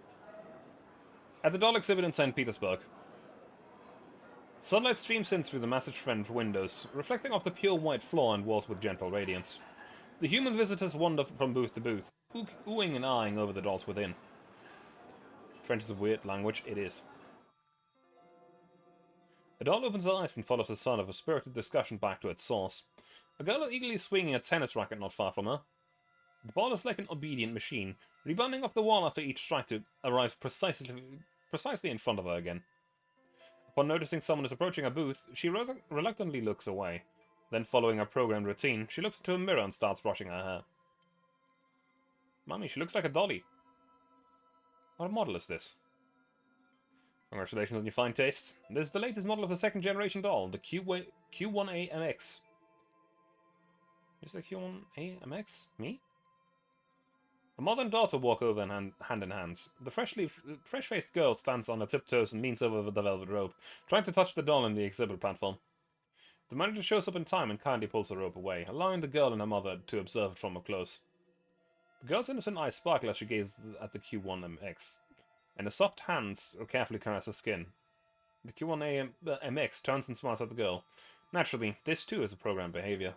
At the doll exhibit in St. Petersburg. Sunlight streams in through the massive French windows, reflecting off the pure white floor and walls with gentle radiance. The human visitors wander from booth to booth, oohing and eyeing over the dolls within. French is a weird language, it is. A doll opens her eyes and follows the sound of a spirited discussion back to its source. A girl is eagerly swinging a tennis racket not far from her. The ball is like an obedient machine, rebounding off the wall after each strike to arrive precisely in front of her again. Upon noticing someone is approaching her booth, she reluctantly looks away. Then, following her programmed routine, she looks into a mirror and starts brushing her hair. Mummy, she looks like a dolly. What model is this? Congratulations on your fine taste. This is the latest model of the second generation doll, the Q1A MX. Is the Q1A MX me? A mother and daughter walk over hand in hand. The fresh-faced girl stands on her tiptoes and leans over the velvet rope, trying to touch the doll in the exhibit platform. The manager shows up in time and kindly pulls the rope away, allowing the girl and her mother to observe it from up close. The girl's innocent eyes sparkle as she gazes at the Q1MX, and her soft hands carefully caress her skin. The Q1MX turns and smiles at the girl. Naturally, this too is a programmed behavior.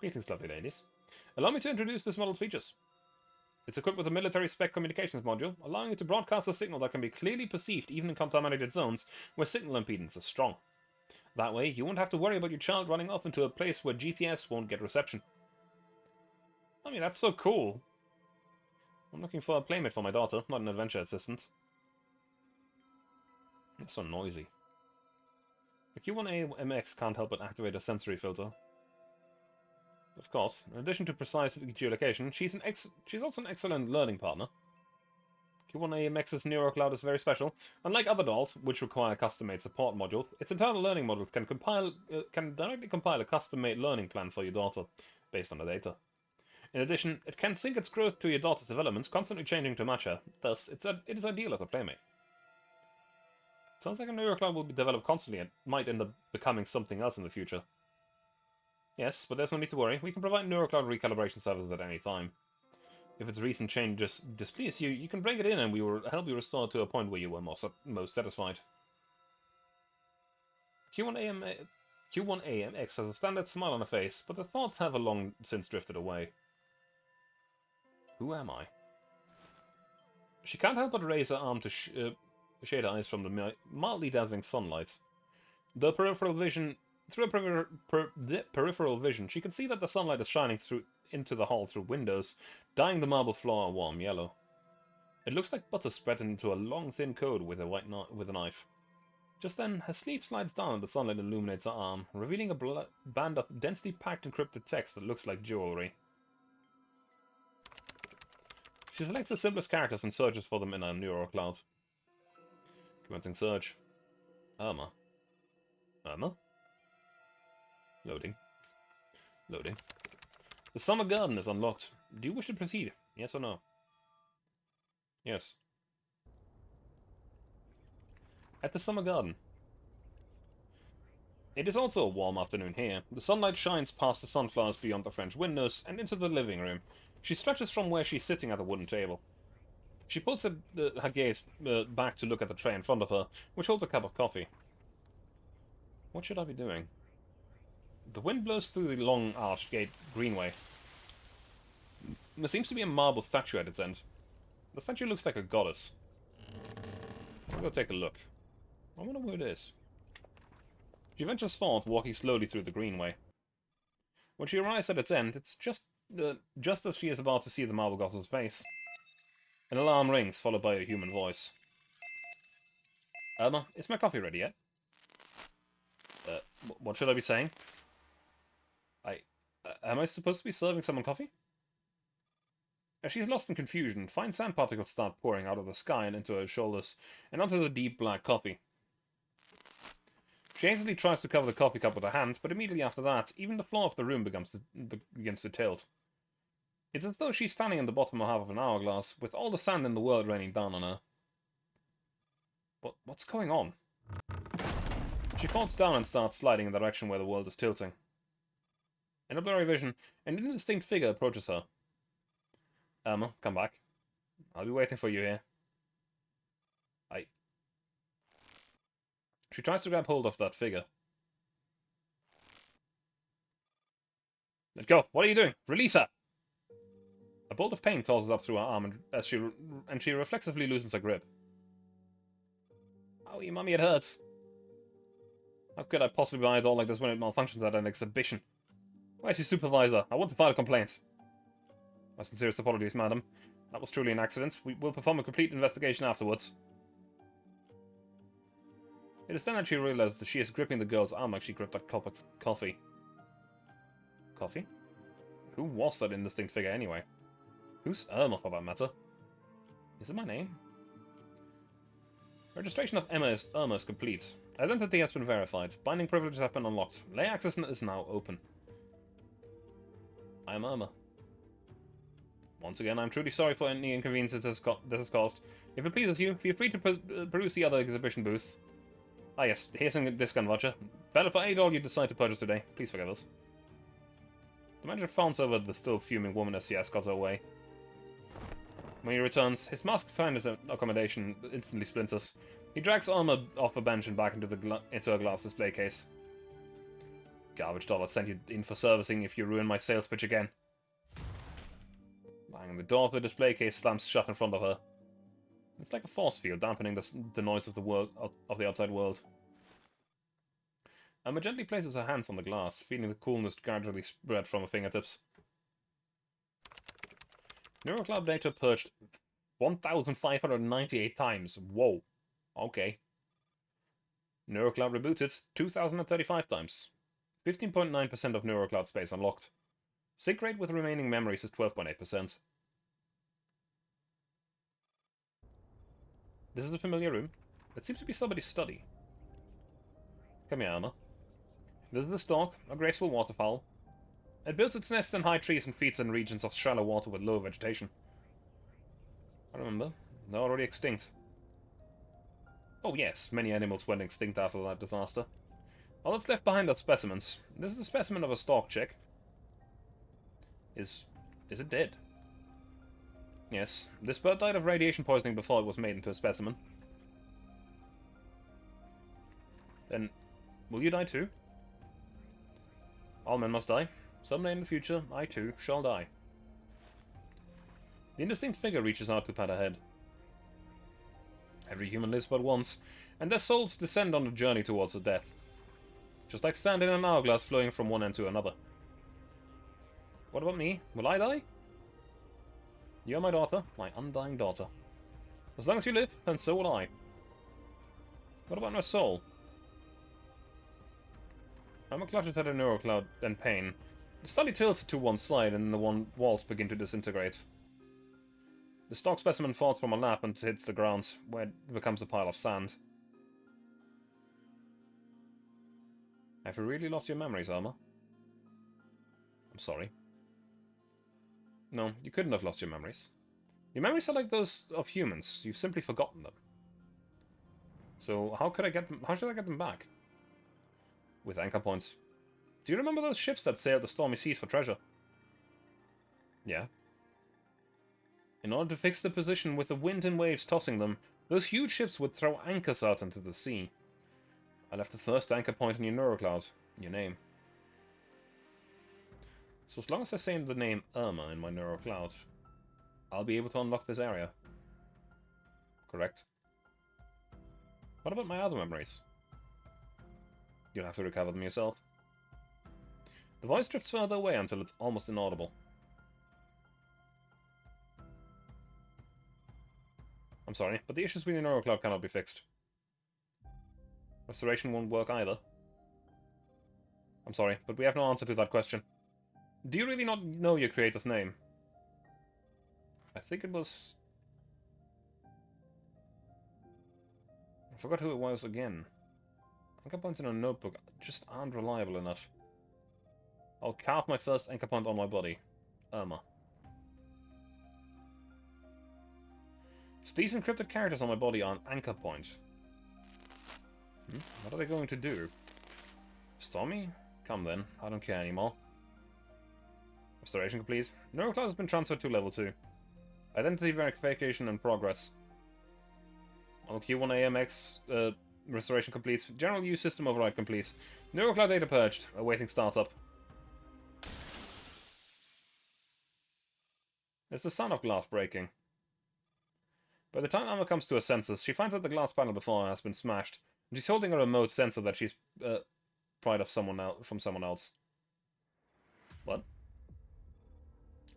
Greetings, lovely ladies. Allow me to introduce this model's features. It's equipped with a military-spec communications module, allowing it to broadcast a signal that can be clearly perceived even in contaminated zones where signal impedance is strong. That way, you won't have to worry about your child running off into a place where GPS won't get reception. I mean, that's so cool. I'm looking for a playmate for my daughter, not an adventure assistant. It's so noisy. The Q1A-MX can't help but activate a sensory filter. Of course, in addition to precise geolocation, she's also an excellent learning partner. Q1A-MX's NeuroCloud is very special. Unlike other dolls, which require custom-made support modules, its internal learning modules can directly compile a custom-made learning plan for your daughter, based on the data. In addition, it can sync its growth to your daughter's development, constantly changing to match her. Thus, it is ideal as a playmate. Sounds like a neurocloud will be developed constantly and might end up becoming something else in the future. Yes, but there's no need to worry. We can provide neurocloud recalibration services at any time. If its recent changes displease you, you can bring it in and we will help you restore to a point where you were most satisfied. Q1AMX has a standard smile on her face, but the thoughts have long since drifted away. Who am I? She can't help but raise her arm to shade her eyes from the mildly dazzling sunlight. Through peripheral vision, she can see that the sunlight is shining into the hall through windows, dyeing the marble floor a warm yellow. It looks like butter spread into a long, thin coat with a knife. Just then, her sleeve slides down and the sunlight illuminates her arm, revealing a band of densely packed encrypted text that looks like jewelry. She selects the simplest characters and searches for them in her neurocloud. Commencing search. Irma. Irma? Loading. Loading. The summer garden is unlocked. Do you wish to proceed? Yes or no? Yes. At the summer garden. It is also a warm afternoon here. The sunlight shines past the sunflowers beyond the French windows and into the living room. She stretches from where she's sitting at a wooden table. She pulls her gaze back to look at the tray in front of her, which holds a cup of coffee. What should I be doing? The wind blows through the long arched gate greenway. There seems to be a marble statue at its end. The statue looks like a goddess. I'll go take a look. I wonder where it is. She ventures forth, walking slowly through the greenway. When she arrives at its end, it's just as she is about to see the marble goddess's face. An alarm rings, followed by a human voice. Irma, is my coffee ready yet? What should I be saying? Am I supposed to be serving someone coffee? As she's lost in confusion, fine sand particles start pouring out of the sky and into her shoulders, and onto the deep black coffee. She hastily tries to cover the coffee cup with her hand, but immediately after that, even the floor of the room begins to tilt. It's as though she's standing in the bottom half of an hourglass, with all the sand in the world raining down on her. What's going on? She falls down and starts sliding in the direction where the world is tilting. In a blurry vision, an indistinct figure approaches her. Irma, come back. I'll be waiting for you here. She tries to grab hold of that figure. Let go! What are you doing? Release her! A bolt of pain courses up through her arm as she reflexively loosens her grip. Owie, mummy, it hurts. How could I possibly buy a doll like this when it malfunctions at an exhibition? Where's your supervisor? I want to file a complaint. My sincerest apologies, madam. That was truly an accident. We will perform a complete investigation afterwards. It is then that she realizes that she is gripping the girl's arm like she gripped a cup of coffee. Coffee? Who was that indistinct figure anyway? Who's Irma, for that matter? Is it my name? Registration of Irma is complete. Identity has been verified. Binding privileges have been unlocked. Lay access is now open. I am Irma. Once again, I'm truly sorry for any inconvenience this has caused. If it pleases you, feel free to peruse the other exhibition booths. Ah yes, here's a discount voucher. Valid for any doll you decide to purchase today. Please forgive us. The manager frowns over the still fuming woman as she escorts her away. When he returns, his mask behind his accommodation instantly splinters. He drags Irma off a bench and back into a glass display case. Garbage doll, I'll send you in for servicing if you ruin my sales pitch again. Bang, the door of the display case slams shut in front of her. It's like a force field, dampening the noise of the outside world. Irma gently places her hands on the glass, feeling the coolness gradually spread from her fingertips. Neurocloud data purged 1,598 times. Whoa. Okay. Neurocloud rebooted 2,035 times. 15.9% of Neurocloud space unlocked. Sync rate with remaining memories is 12.8%. This is a familiar room. It seems to be somebody's study. Come here, Irma. This is the stork, a graceful waterfowl. It builds its nest in high trees and feeds in regions of shallow water with low vegetation. I remember. They're already extinct. Oh yes, many animals went extinct after that disaster. All that's left behind are specimens. This is a specimen of a stork chick. Is it dead? Yes, this bird died of radiation poisoning before it was made into a specimen. Then, will you die too? All men must die. Someday in the future, I too shall die. The indistinct figure reaches out to pat her head. Every human lives but once, and their souls descend on a journey towards the death. Just like sand in an hourglass flowing from one end to another. What about me? Will I die? You're my daughter, my undying daughter. As long as you live, then so will I. What about my soul? Emma clutches at a neurocloud and pain. The study tilts to one side and the walls begin to disintegrate. The stock specimen falls from her lap and hits the ground, where it becomes a pile of sand. Have you really lost your memories, Irma? I'm sorry. No, you couldn't have lost your memories. Your memories are like those of humans. You've simply forgotten them. So how could I get them? How should I get them back? With anchor points. Do you remember those ships that sailed the stormy seas for treasure? Yeah. In order to fix the position with the wind and waves tossing them, those huge ships would throw anchors out into the sea. I left the first anchor point in your neurocloud, your name. So as long as I say the name Irma in my neurocloud, I'll be able to unlock this area. Correct? What about my other memories? You'll have to recover them yourself. The voice drifts further away until it's almost inaudible. I'm sorry, but the issues with your neurocloud cannot be fixed. Restoration won't work either. I'm sorry, but we have no answer to that question. Do you really not know your creator's name? I think it was... I forgot who it was again. Anchor points in a notebook just aren't reliable enough. I'll carve my first anchor point on my body. Irma. So these encrypted characters on my body are an anchor point. What are they going to do? Stormy? Come then, I don't care anymore. Restoration complete. Neurocloud has been transferred to level 2. Identity verification and progress. On Q1AMX, restoration complete. General use system override complete. Neurocloud data purged. Awaiting startup. There's the sound of glass breaking. By the time Emma comes to her senses, she finds that the glass panel before her has been smashed, and she's holding a remote sensor that she's pried off from someone else. What?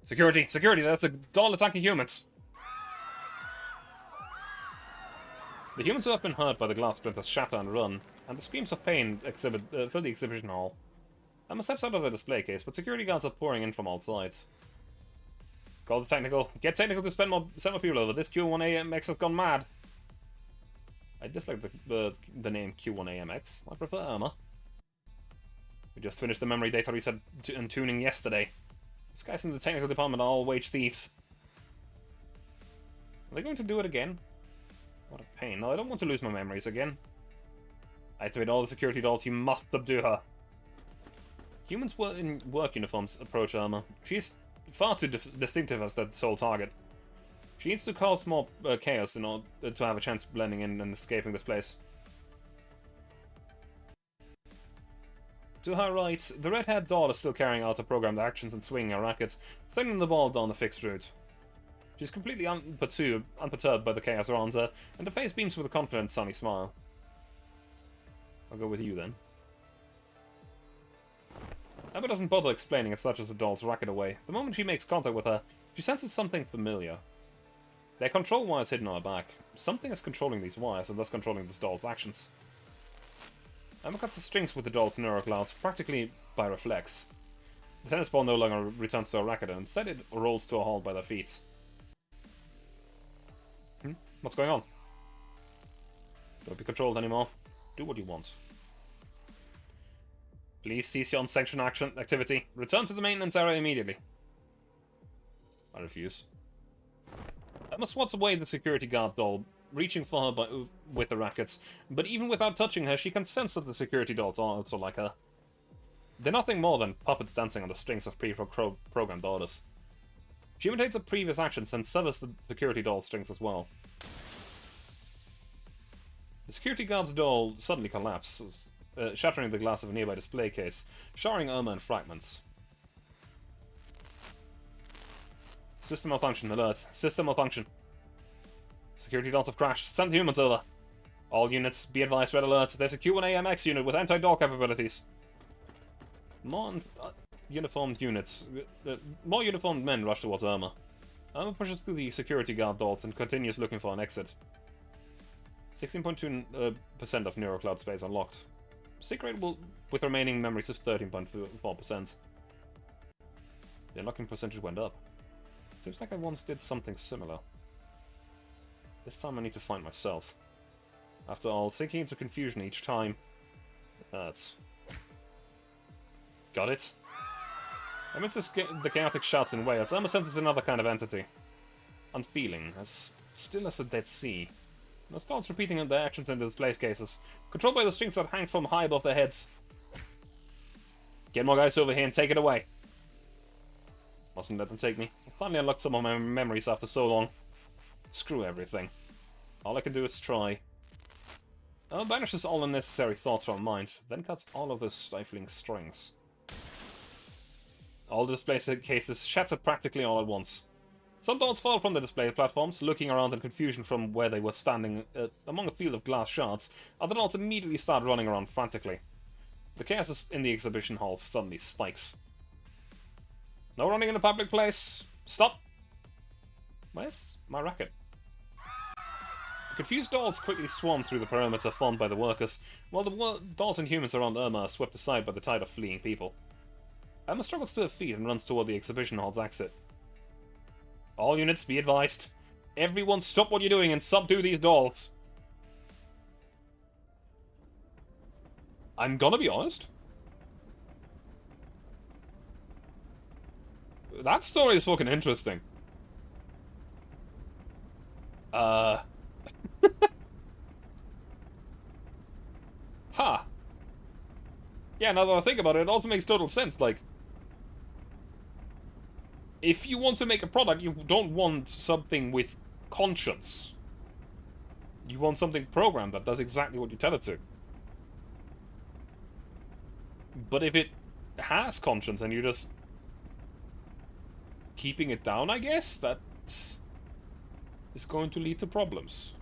Security! Security! That's a doll attacking humans! The humans who have been hurt by the glass splinters shatter and run, and the screams of pain fill the exhibition hall. Emma steps out of the display case, but security guards are pouring in from all sides. Call the technical. Get technical to send more people over. This Q1AMX has gone mad. I dislike the name Q1AMX. I prefer Irma. We just finished the memory data reset and tuning yesterday. These guys in the technical department are all wage thieves. Are they going to do it again? What a pain. No, I don't want to lose my memories again. Activate all the security dolls. You must subdue her. Humans in work uniforms approach Irma. She's far too distinctive as their sole target. She needs to cause more chaos in order to have a chance of blending in and escaping this place. To her right, the red-haired doll is still carrying out her programmed actions and swinging her racket, sending the ball down the fixed route. She's completely unperturbed by the chaos around her, and her face beams with a confident, sunny smile. I'll go with you, then. Emma doesn't bother explaining as such as the doll's racket away. The moment she makes contact with her, she senses something familiar. There are control wires hidden on her back. Something is controlling these wires, and thus controlling this doll's actions. Emma cuts the strings with the doll's neuroclouds, practically by reflex. The tennis ball no longer returns to her racket, and instead it rolls to a halt by their feet. What's going on? Don't be controlled anymore. Do what you want. Please cease your unsanctioned action activity. Return to the maintenance area immediately. I refuse. Emma swats away the security guard doll, reaching for her with the rackets. But even without touching her, she can sense that the security dolls are also like her. They're nothing more than puppets dancing on the strings of pre-programmed orders. She imitates a previous actions and severs the security doll strings as well. The security guard's doll suddenly collapses, shattering the glass of a nearby display case, showering Irma in fragments. System malfunction, alert. System malfunction. Security dolls have crashed. Send the humans over. All units, be advised, red alert. There's a Q1 AMX unit with anti-doll capabilities. More uniformed units. More uniformed men rush towards Irma. Irma pushes through the security guard dolls and continues looking for an exit. 16.2% of NeuroCloud space unlocked. Sync rate with remaining memories of 13.4%. The unlocking percentage went up. Seems like I once did something similar. This time I need to find myself. After all, sinking into confusion each time. It hurts. Got it? Amidst the chaotic shouts and wails, Irma senses another kind of entity. Unfeeling, as still as the Dead Sea. Now starts repeating their actions in the display cases, controlled by the strings that hang from high above their heads. Get more guys over here and take it away. Mustn't let them take me. I finally unlocked some of my memories after so long. Screw everything. All I can do is try. Banishes all unnecessary thoughts from mind, then cuts all of those stifling strings. All the display cases shatter practically all at once. Some dolls fall from the display platforms, looking around in confusion from where they were standing among a field of glass shards. Other dolls immediately start running around frantically. The chaos in the exhibition hall suddenly spikes. No running in a public place! Stop! Where's my racket? The confused dolls quickly swarm through the perimeter formed by the workers, while the dolls and humans around Irma are swept aside by the tide of fleeing people. Irma struggles to her feet and runs toward the exhibition hall's exit. All units, be advised. Everyone stop what you're doing and subdue these dolls. I'm gonna be honest. That story is fucking interesting. Ha. Yeah, now that I think about it, it also makes total sense. Like, if you want to make a product, you don't want something with conscience. You want something programmed that does exactly what you tell it to. But if it has conscience and you're just keeping it down, I guess, that is going to lead to problems.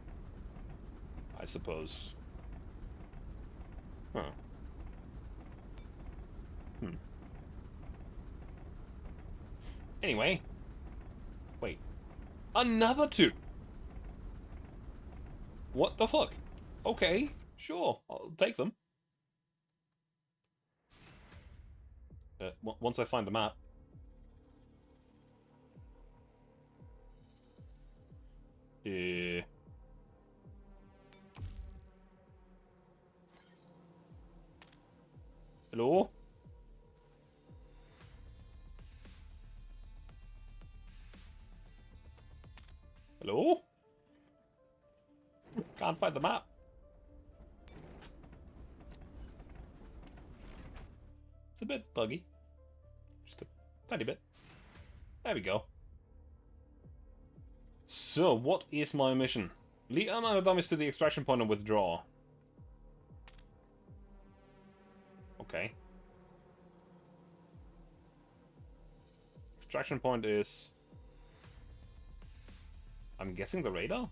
I suppose. Huh. Anyway. Wait. Another two! What the fuck? Okay, sure, I'll take them. Once I find the map. Hello? Hello? Can't find the map. It's a bit buggy. Just a tiny bit. There we go. So, what is my mission? Lead Irma and the dummies to the extraction point and withdraw. Okay. Extraction point is... I'm guessing the radar?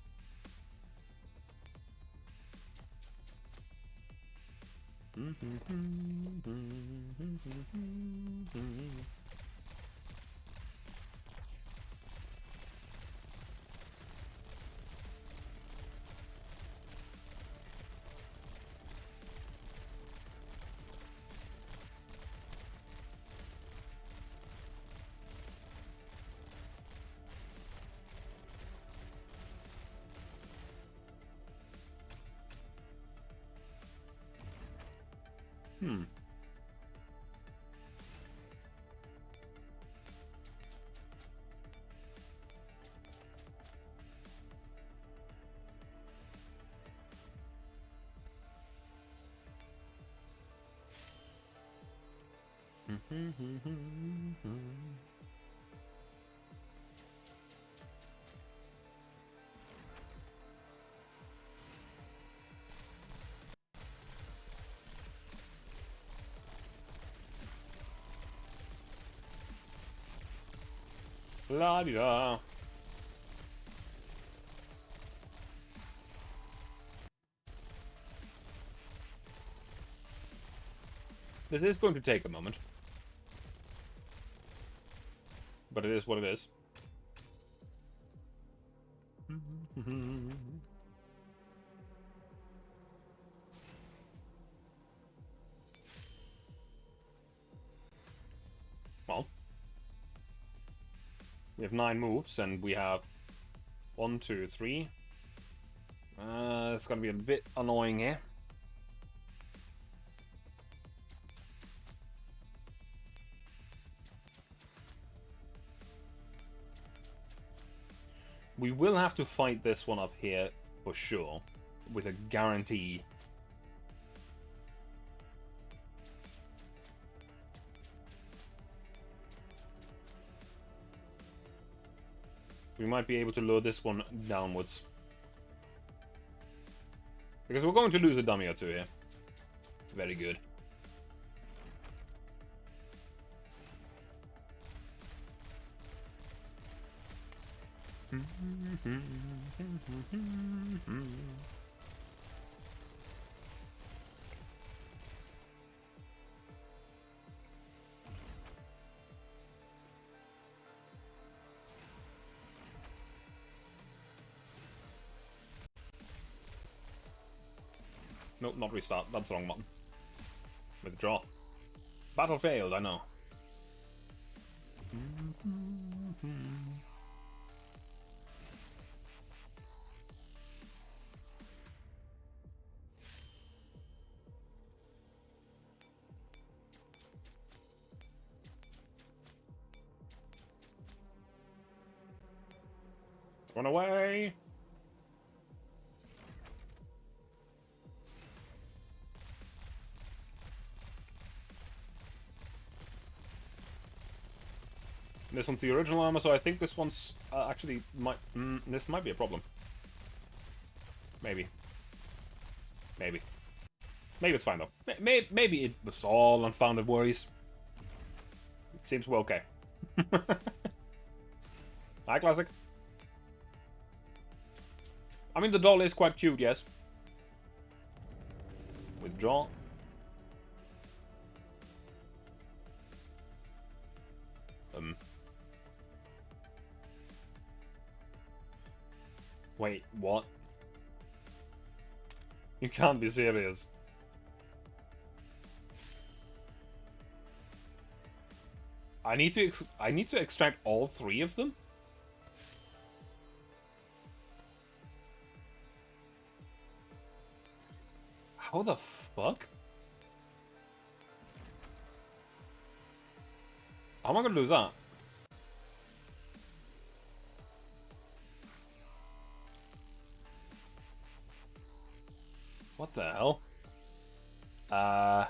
La-di-da. This is going to take a moment. But it is what it is. Well, we have 9 moves, and we have 1, 2, 3. It's gonna be a bit annoying here. We will have to fight this one up here for sure, with a guarantee. We might be able to lure this one downwards. Because we're going to lose a dummy or two here. Very good. Nope, not restart. That's the wrong button. Withdraw. Battle failed, I know. Run away! This one's the original armor, so I think this one's actually might. This might be a problem. Maybe. Maybe. Maybe it's fine though. Maybe it was all unfounded worries. It seems well okay. Hi, Classic. I mean, the doll is quite cute, yes. Withdraw. Wait, what? You can't be serious. I need to extract all 3 of them? How the fuck? How am I gonna do that? What the hell? The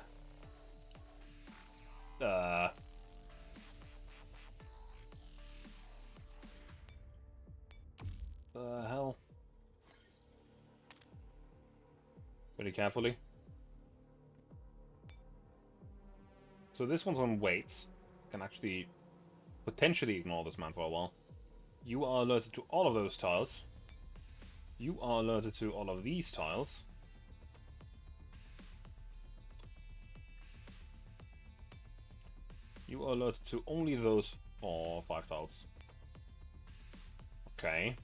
hell? Very carefully. So this one's on weights. Can actually potentially ignore this man for a while. You are alerted to all of those tiles. You are alerted to all of these tiles. You are alerted to only those 4 or 5 tiles. Okay.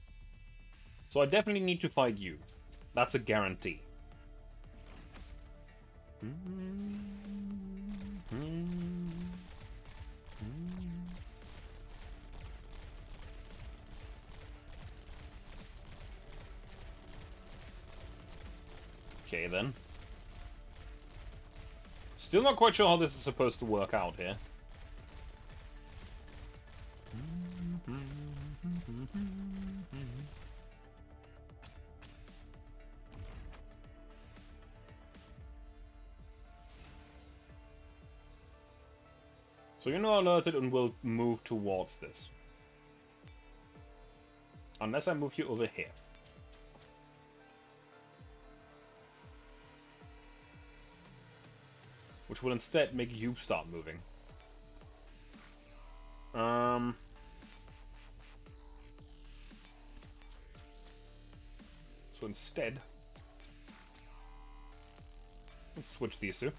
So I definitely need to fight you. That's a guarantee. Okay then. Still not quite sure how this is supposed to work out here. So you're not alerted and will move towards this. Unless I move you over here. Which will instead make you start moving. So instead, let's switch these two.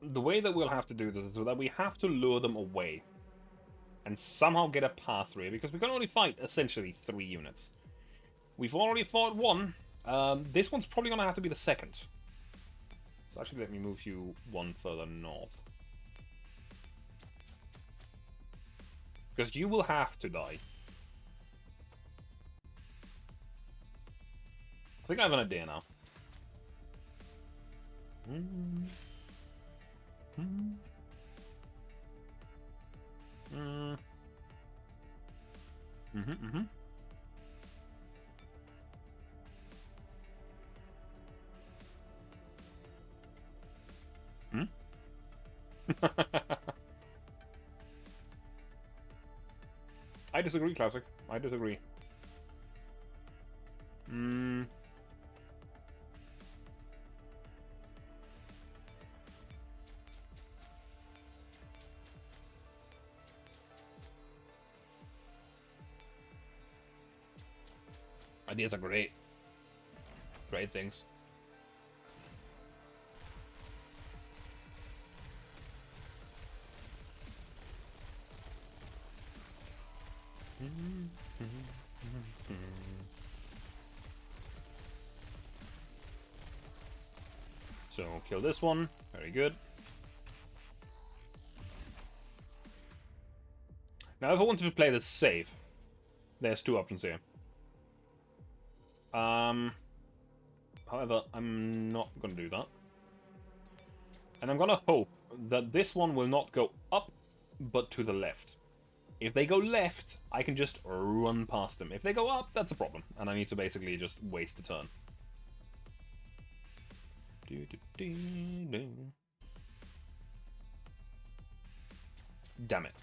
The way that we'll have to do this is that we have to lure them away. And somehow get a path through it, because we can only fight, essentially, 3 units. We've already fought 1. This one's probably going to have to be the second. So actually, let me move you 1 further north. Because you will have to die. I think I have an idea now. I disagree, Classic. I disagree. Ideas are great. Great things. So, kill this one. Very good. Now, if I wanted to play this safe, there's 2 options here. However, I'm not going to do that. And I'm going to hope that this one will not go up, but to the left. If they go left, I can just run past them. If they go up, that's a problem. And I need to basically just waste a turn. Damn it.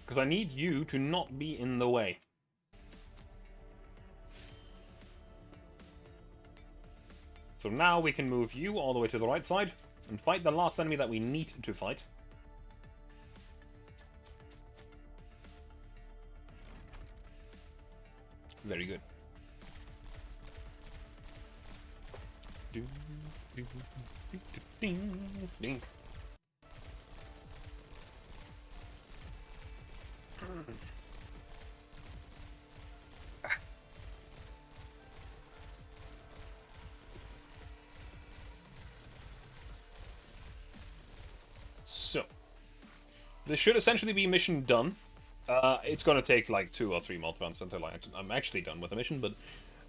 Because I need you to not be in the way. So now we can move you all the way to the right side and fight the last enemy that we need to fight. Very good. So, this should essentially be mission done. It's gonna take like 2 or 3 more turns until I'm actually done with the mission, but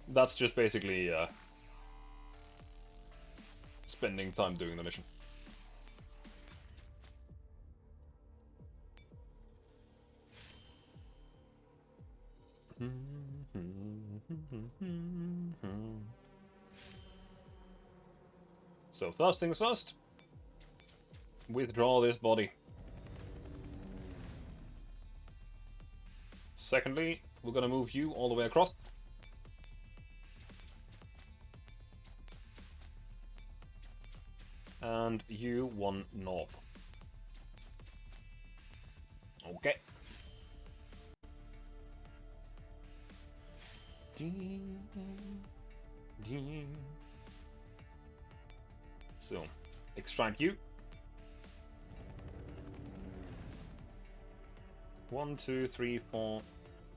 that's just basically spending time doing the mission. So first things first, withdraw this body. Secondly, we're gonna move you all the way across. And you 1 north. Okay. So, extract you. 1, 2, 3, 4,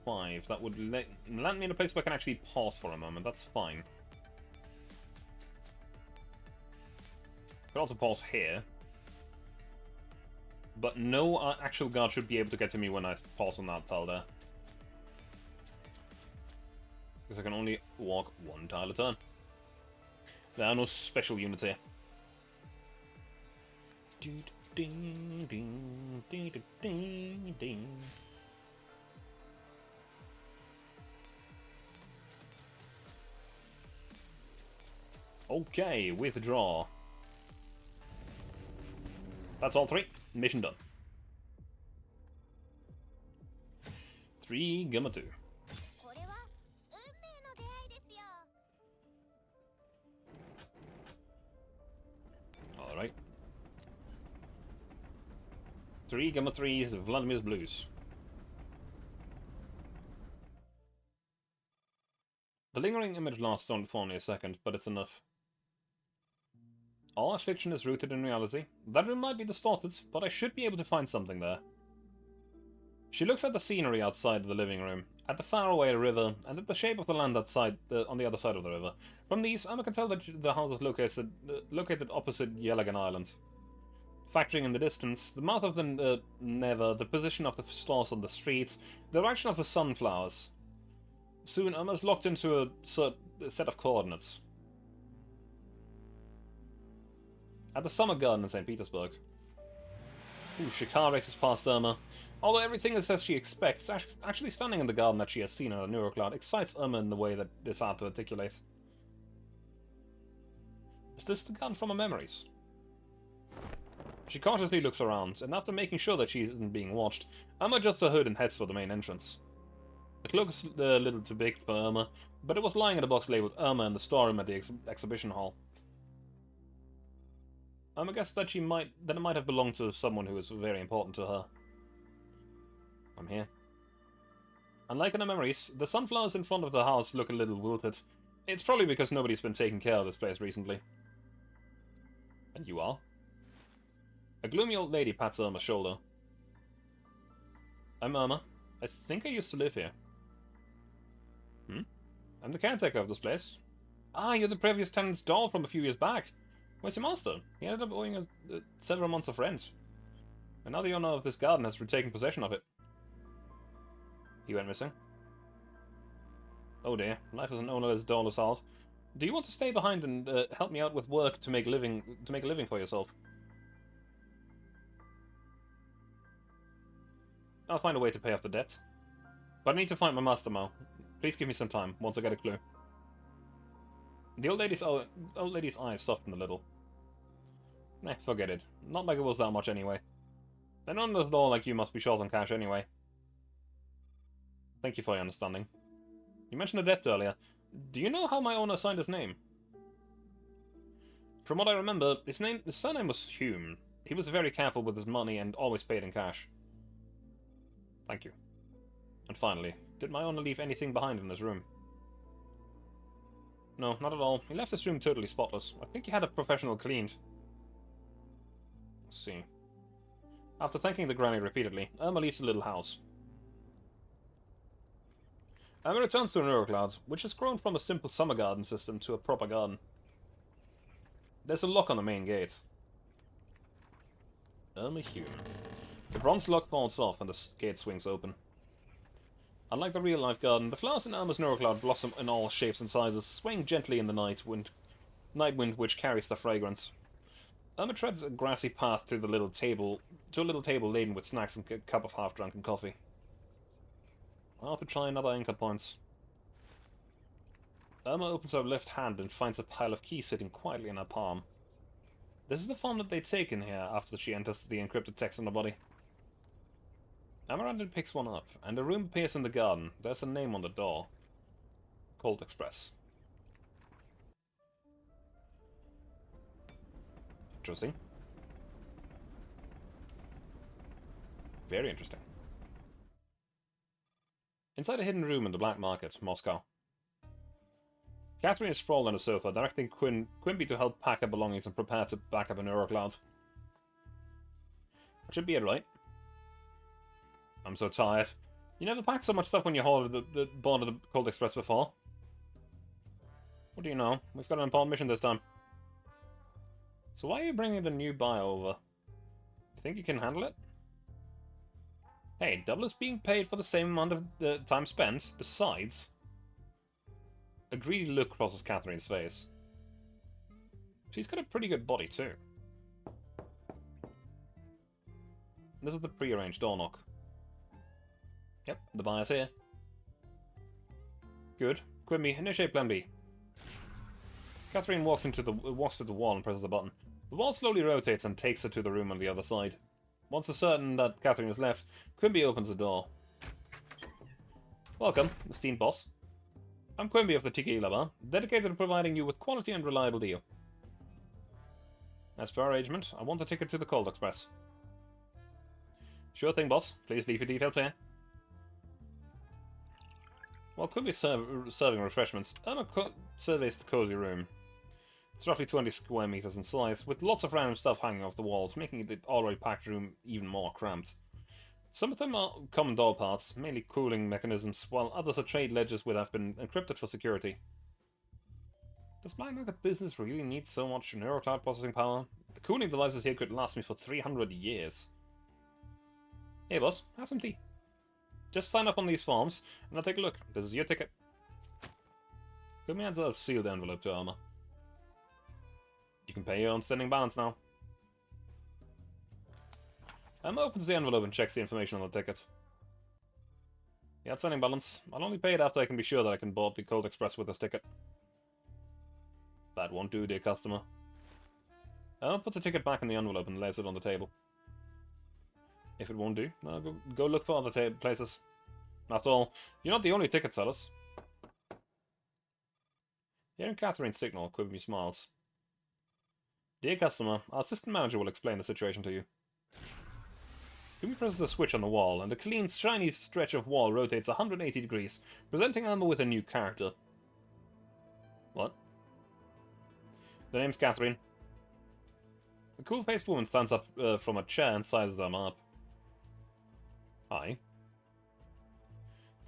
5. That would land me in a place where I can actually pause for a moment. That's fine. Could also pause here. But no actual guard should be able to get to me when I pause on that tile there. Because I can only walk one tile a turn. There are no special units here. Ding, ding, ding, ding, ding. Okay, withdraw. That's all 3. Mission done. 3 Gamma 2. Alright. 3 Gamma 3s of Vladimir's Blues. The lingering image lasts only a second, but it's enough. All our fiction is rooted in reality. That room might be distorted, but I should be able to find something there. She looks at the scenery outside of the living room, at the faraway river, and at the shape of the land outside, on the other side of the river. From these, Emma can tell that the house is located opposite Yelagan Island. Factoring in the distance, the mouth of the Never, the position of the stores on the streets, the direction of the sunflowers. Soon, Emma's locked into a set of coordinates. At the Summer Garden in St. Petersburg. Ooh, Shikar races past Irma. Although everything is as she expects, actually standing in the garden that she has seen in a neurocloud excites Irma in the way that is hard to articulate. Is this the garden from her memories? She cautiously looks around, and after making sure that she isn't being watched, Irma adjusts her hood and heads for the main entrance. The cloak is a little too big for Irma, but it was lying in a box labeled Irma in the storeroom at the exhibition hall. Irma guessed that it might have belonged to someone who was very important to her. I'm here. Unlike in her memories, the sunflowers in front of the house look a little wilted. It's probably because nobody's been taking care of this place recently. And you are? A gloomy old lady pats Irma's shoulder. I'm Irma. I think I used to live here. I'm the caretaker of this place. Ah, you're the previous tenant's doll from a few years back. Where's your master? He ended up owing us several months of rent. And now the owner of this garden has retaken possession of it. He went missing. Oh dear, life as an ownerless doll is hard. Do you want to stay behind and help me out with work to make a living for yourself? I'll find a way to pay off the debt. But I need to find my master now. Please give me some time, once I get a clue. The old lady's eyes softened a little. Forget it. Not like it was that much anyway. An ownerless doll like you must be short on cash anyway. Thank you for your understanding. You mentioned a debt earlier. Do you know how my owner signed his name? From what I remember, his surname was Hume. He was very careful with his money and always paid in cash. Thank you. And finally, did my owner leave anything behind in his room? No, not at all. He left his room totally spotless. I think he had a professional cleaned. Let's see. After thanking the granny repeatedly, Irma leaves the little house. Irma returns to a neurocloud, which has grown from a simple summer garden system to a proper garden. There's a lock on the main gate. Irma Hume. The bronze lock falls off and the gate swings open. Unlike the real-life garden, the flowers in Irma's neurocloud blossom in all shapes and sizes, swaying gently in the night wind which carries the fragrance. Irma treads a grassy path to a little table laden with snacks and a cup of half-drunken coffee. I'll have to try another anchor point. Irma opens her left hand and finds a pile of keys sitting quietly in her palm. This is the form that they take in here after she enters the encrypted text on the body. Amaranda picks one up, and a room appears in the garden. There's a name on the door. Cold Express. Interesting. Very interesting. Inside a hidden room in the black market, Moscow. Catherine is sprawled on a sofa, directing Quimby to help pack her belongings and prepare to back up a neurocloud. That should be it, right? I'm so tired. You never packed so much stuff when you boarded the Cold Express before. What do you know? We've got an important mission this time. So why are you bringing the new buyer over? Think you can handle it? Hey, double is being paid for the same amount of time spent. Besides... A greedy look crosses Catherine's face. She's got a pretty good body, too. This is the pre-arranged door knock. Yep, the buyer's here. Good. Quimby, initiate plan B. Catherine walks to the wall and presses the button. The wall slowly rotates and takes her to the room on the other side. Once it's certain that Catherine has left, Quimby opens the door. Welcome, esteemed boss. I'm Quimby of the Tequila Bar, dedicated to providing you with quality and reliable deal. As per our arrangement, I want a ticket to the Cold Express. Sure thing, boss. Please leave your details here. While Quimby is serving refreshments, Irma surveys the cozy room. It's roughly 20 square meters in size, with lots of random stuff hanging off the walls, making the already packed room even more cramped. Some of them are common door parts, mainly cooling mechanisms, while others are trade ledgers which have been encrypted for security. Does my market business really need so much neurocloud processing power? The cooling devices here could last me for 300 years. Hey boss, have some tea. Just sign off on these forms, and I'll take a look. This is your ticket. Give me hands a sealed envelope to Irma. You can pay your outstanding balance now. Irma opens the envelope and checks the information on the ticket. The outstanding balance. I'll only pay it after I can be sure that I can board the Cold Express with this ticket. That won't do, dear customer. Irma puts the ticket back in the envelope and lays it on the table. If it won't do, I'll go look for other places. After all, you're not the only ticket sellers. Hearing Catherine's signal, Quimby smiles. Dear customer, our assistant manager will explain the situation to you. Quimby presses the switch on the wall, and a clean, shiny stretch of wall rotates 180 degrees, presenting Irma with a new character. What? The name's Catherine. The cool-faced woman stands up from a chair and sizes Irma up. Hi.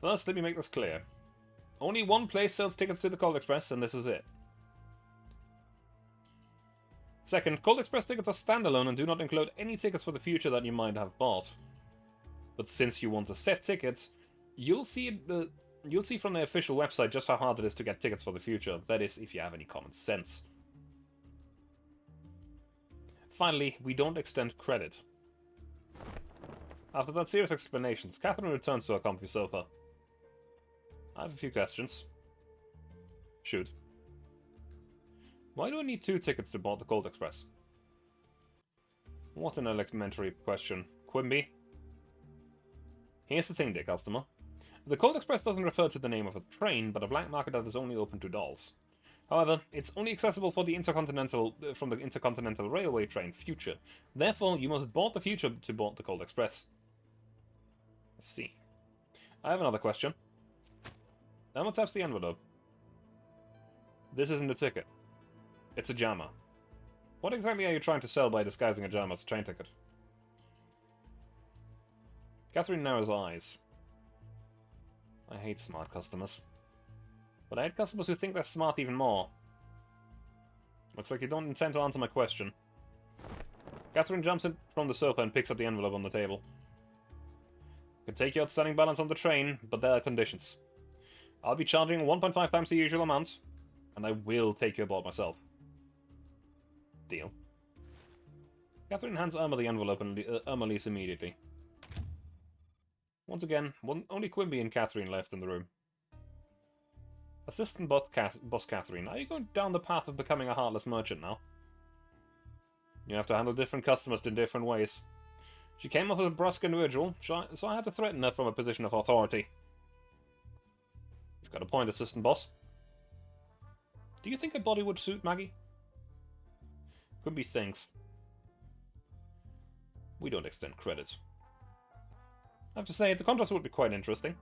First, let me make this clear. Only one place sells tickets to the Cold Express, and this is it. Second, Cold Express tickets are standalone and do not include any tickets for the future that you might have bought. But since you want to set tickets, you'll see from the official website just how hard it is to get tickets for the future. That is, if you have any common sense. Finally, we don't extend credit. After that serious explanations, Catherine returns to her comfy sofa. I have a few questions. Shoot. Why do I need 2 tickets to board the Cold Express? What an elementary question. Quimby? Here's the thing, dear customer. The Cold Express doesn't refer to the name of a train, but a black market that is only open to dolls. However, it's only accessible for the from the Intercontinental Railway train Future. Therefore, you must board the Future to board the Cold Express. Let's see. I have another question. Irma taps the envelope. This isn't a ticket. It's a jammer. What exactly are you trying to sell by disguising a jammer as a train ticket? Catherine narrows her eyes. I hate smart customers. But I hate customers who think they're smart even more. Looks like you don't intend to answer my question. Catherine jumps in from the sofa and picks up the envelope on the table. You can take your outstanding balance on the train, but there are conditions. I'll be charging 1.5 times the usual amount, and I will take you aboard myself. Deal. Catherine hands Irma the envelope and Irma leaves immediately. Once again, only Quimby and Catherine left in the room. Assistant Boss Catherine, are you going down the path of becoming a heartless merchant now? You have to handle different customers in different ways. She came off as a brusque individual, so I had to threaten her from a position of authority. You've got a point, Assistant Boss. Do you think a body would suit Maggie? Could be things. We don't extend credit. I have to say, the contrast would be quite interesting.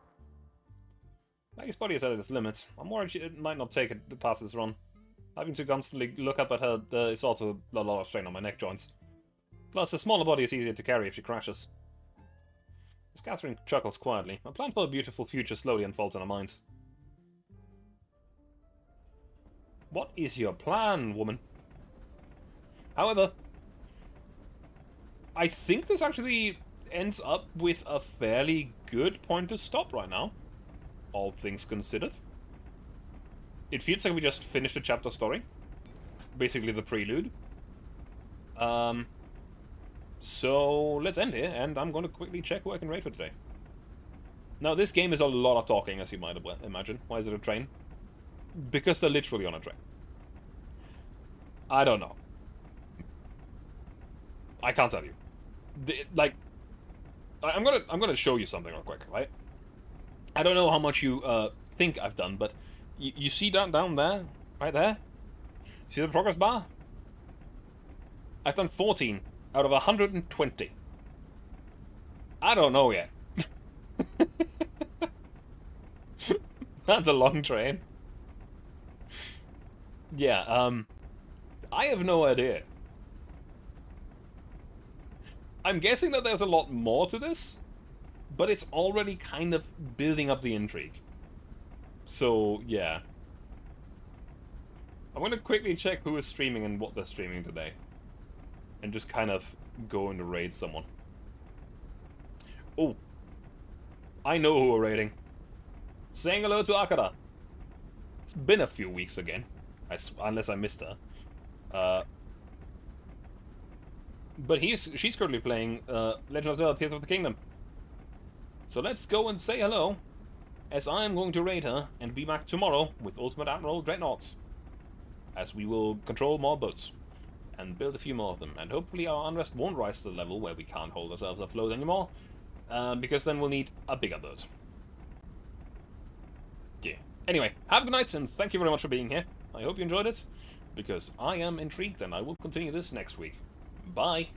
Maggie's body is at its limit. I'm worried she might not take it past this run. Having to constantly look up at her is also a lot of strain on my neck joints. Plus, a smaller body is easier to carry if she crashes. As Catherine chuckles quietly, a plan for a beautiful future slowly unfolds in her mind. What is your plan, woman? However, I think this actually ends up with a fairly good point to stop right now, all things considered. It feels like we just finished a chapter story. Basically the prelude. So let's end here, and I'm going to quickly check who I can raid for today. Now, this game is a lot of talking, as you might imagine. Why is it a train? Because they're literally on a train. I don't know. I can't tell you. Like, I'm gonna show you something real quick, right? I don't know how much you think I've done, but you see that down there, right there? See the progress bar? I've done 14 out of 120. I don't know yet. That's a long train. Yeah, I have no idea. I'm guessing that there's a lot more to this, but it's already kind of building up the intrigue. So, yeah. I'm gonna quickly check who is streaming and what they're streaming today. And just kind of go and raid someone. Oh. I know who we're raiding. Saying hello to Akara. It's been a few weeks again. Unless I missed her. But she's currently playing Legend of Zelda Tears of the Kingdom. So let's go and say hello, as I am going to raid her and be back tomorrow with Ultimate Admiral Dreadnoughts. As we will control more boats and build a few more of them. And hopefully our unrest won't rise to the level where we can't hold ourselves afloat anymore. Because then we'll need a bigger boat. Yeah. Anyway, have a good night and thank you very much for being here. I hope you enjoyed it, because I am intrigued and I will continue this next week. Bye!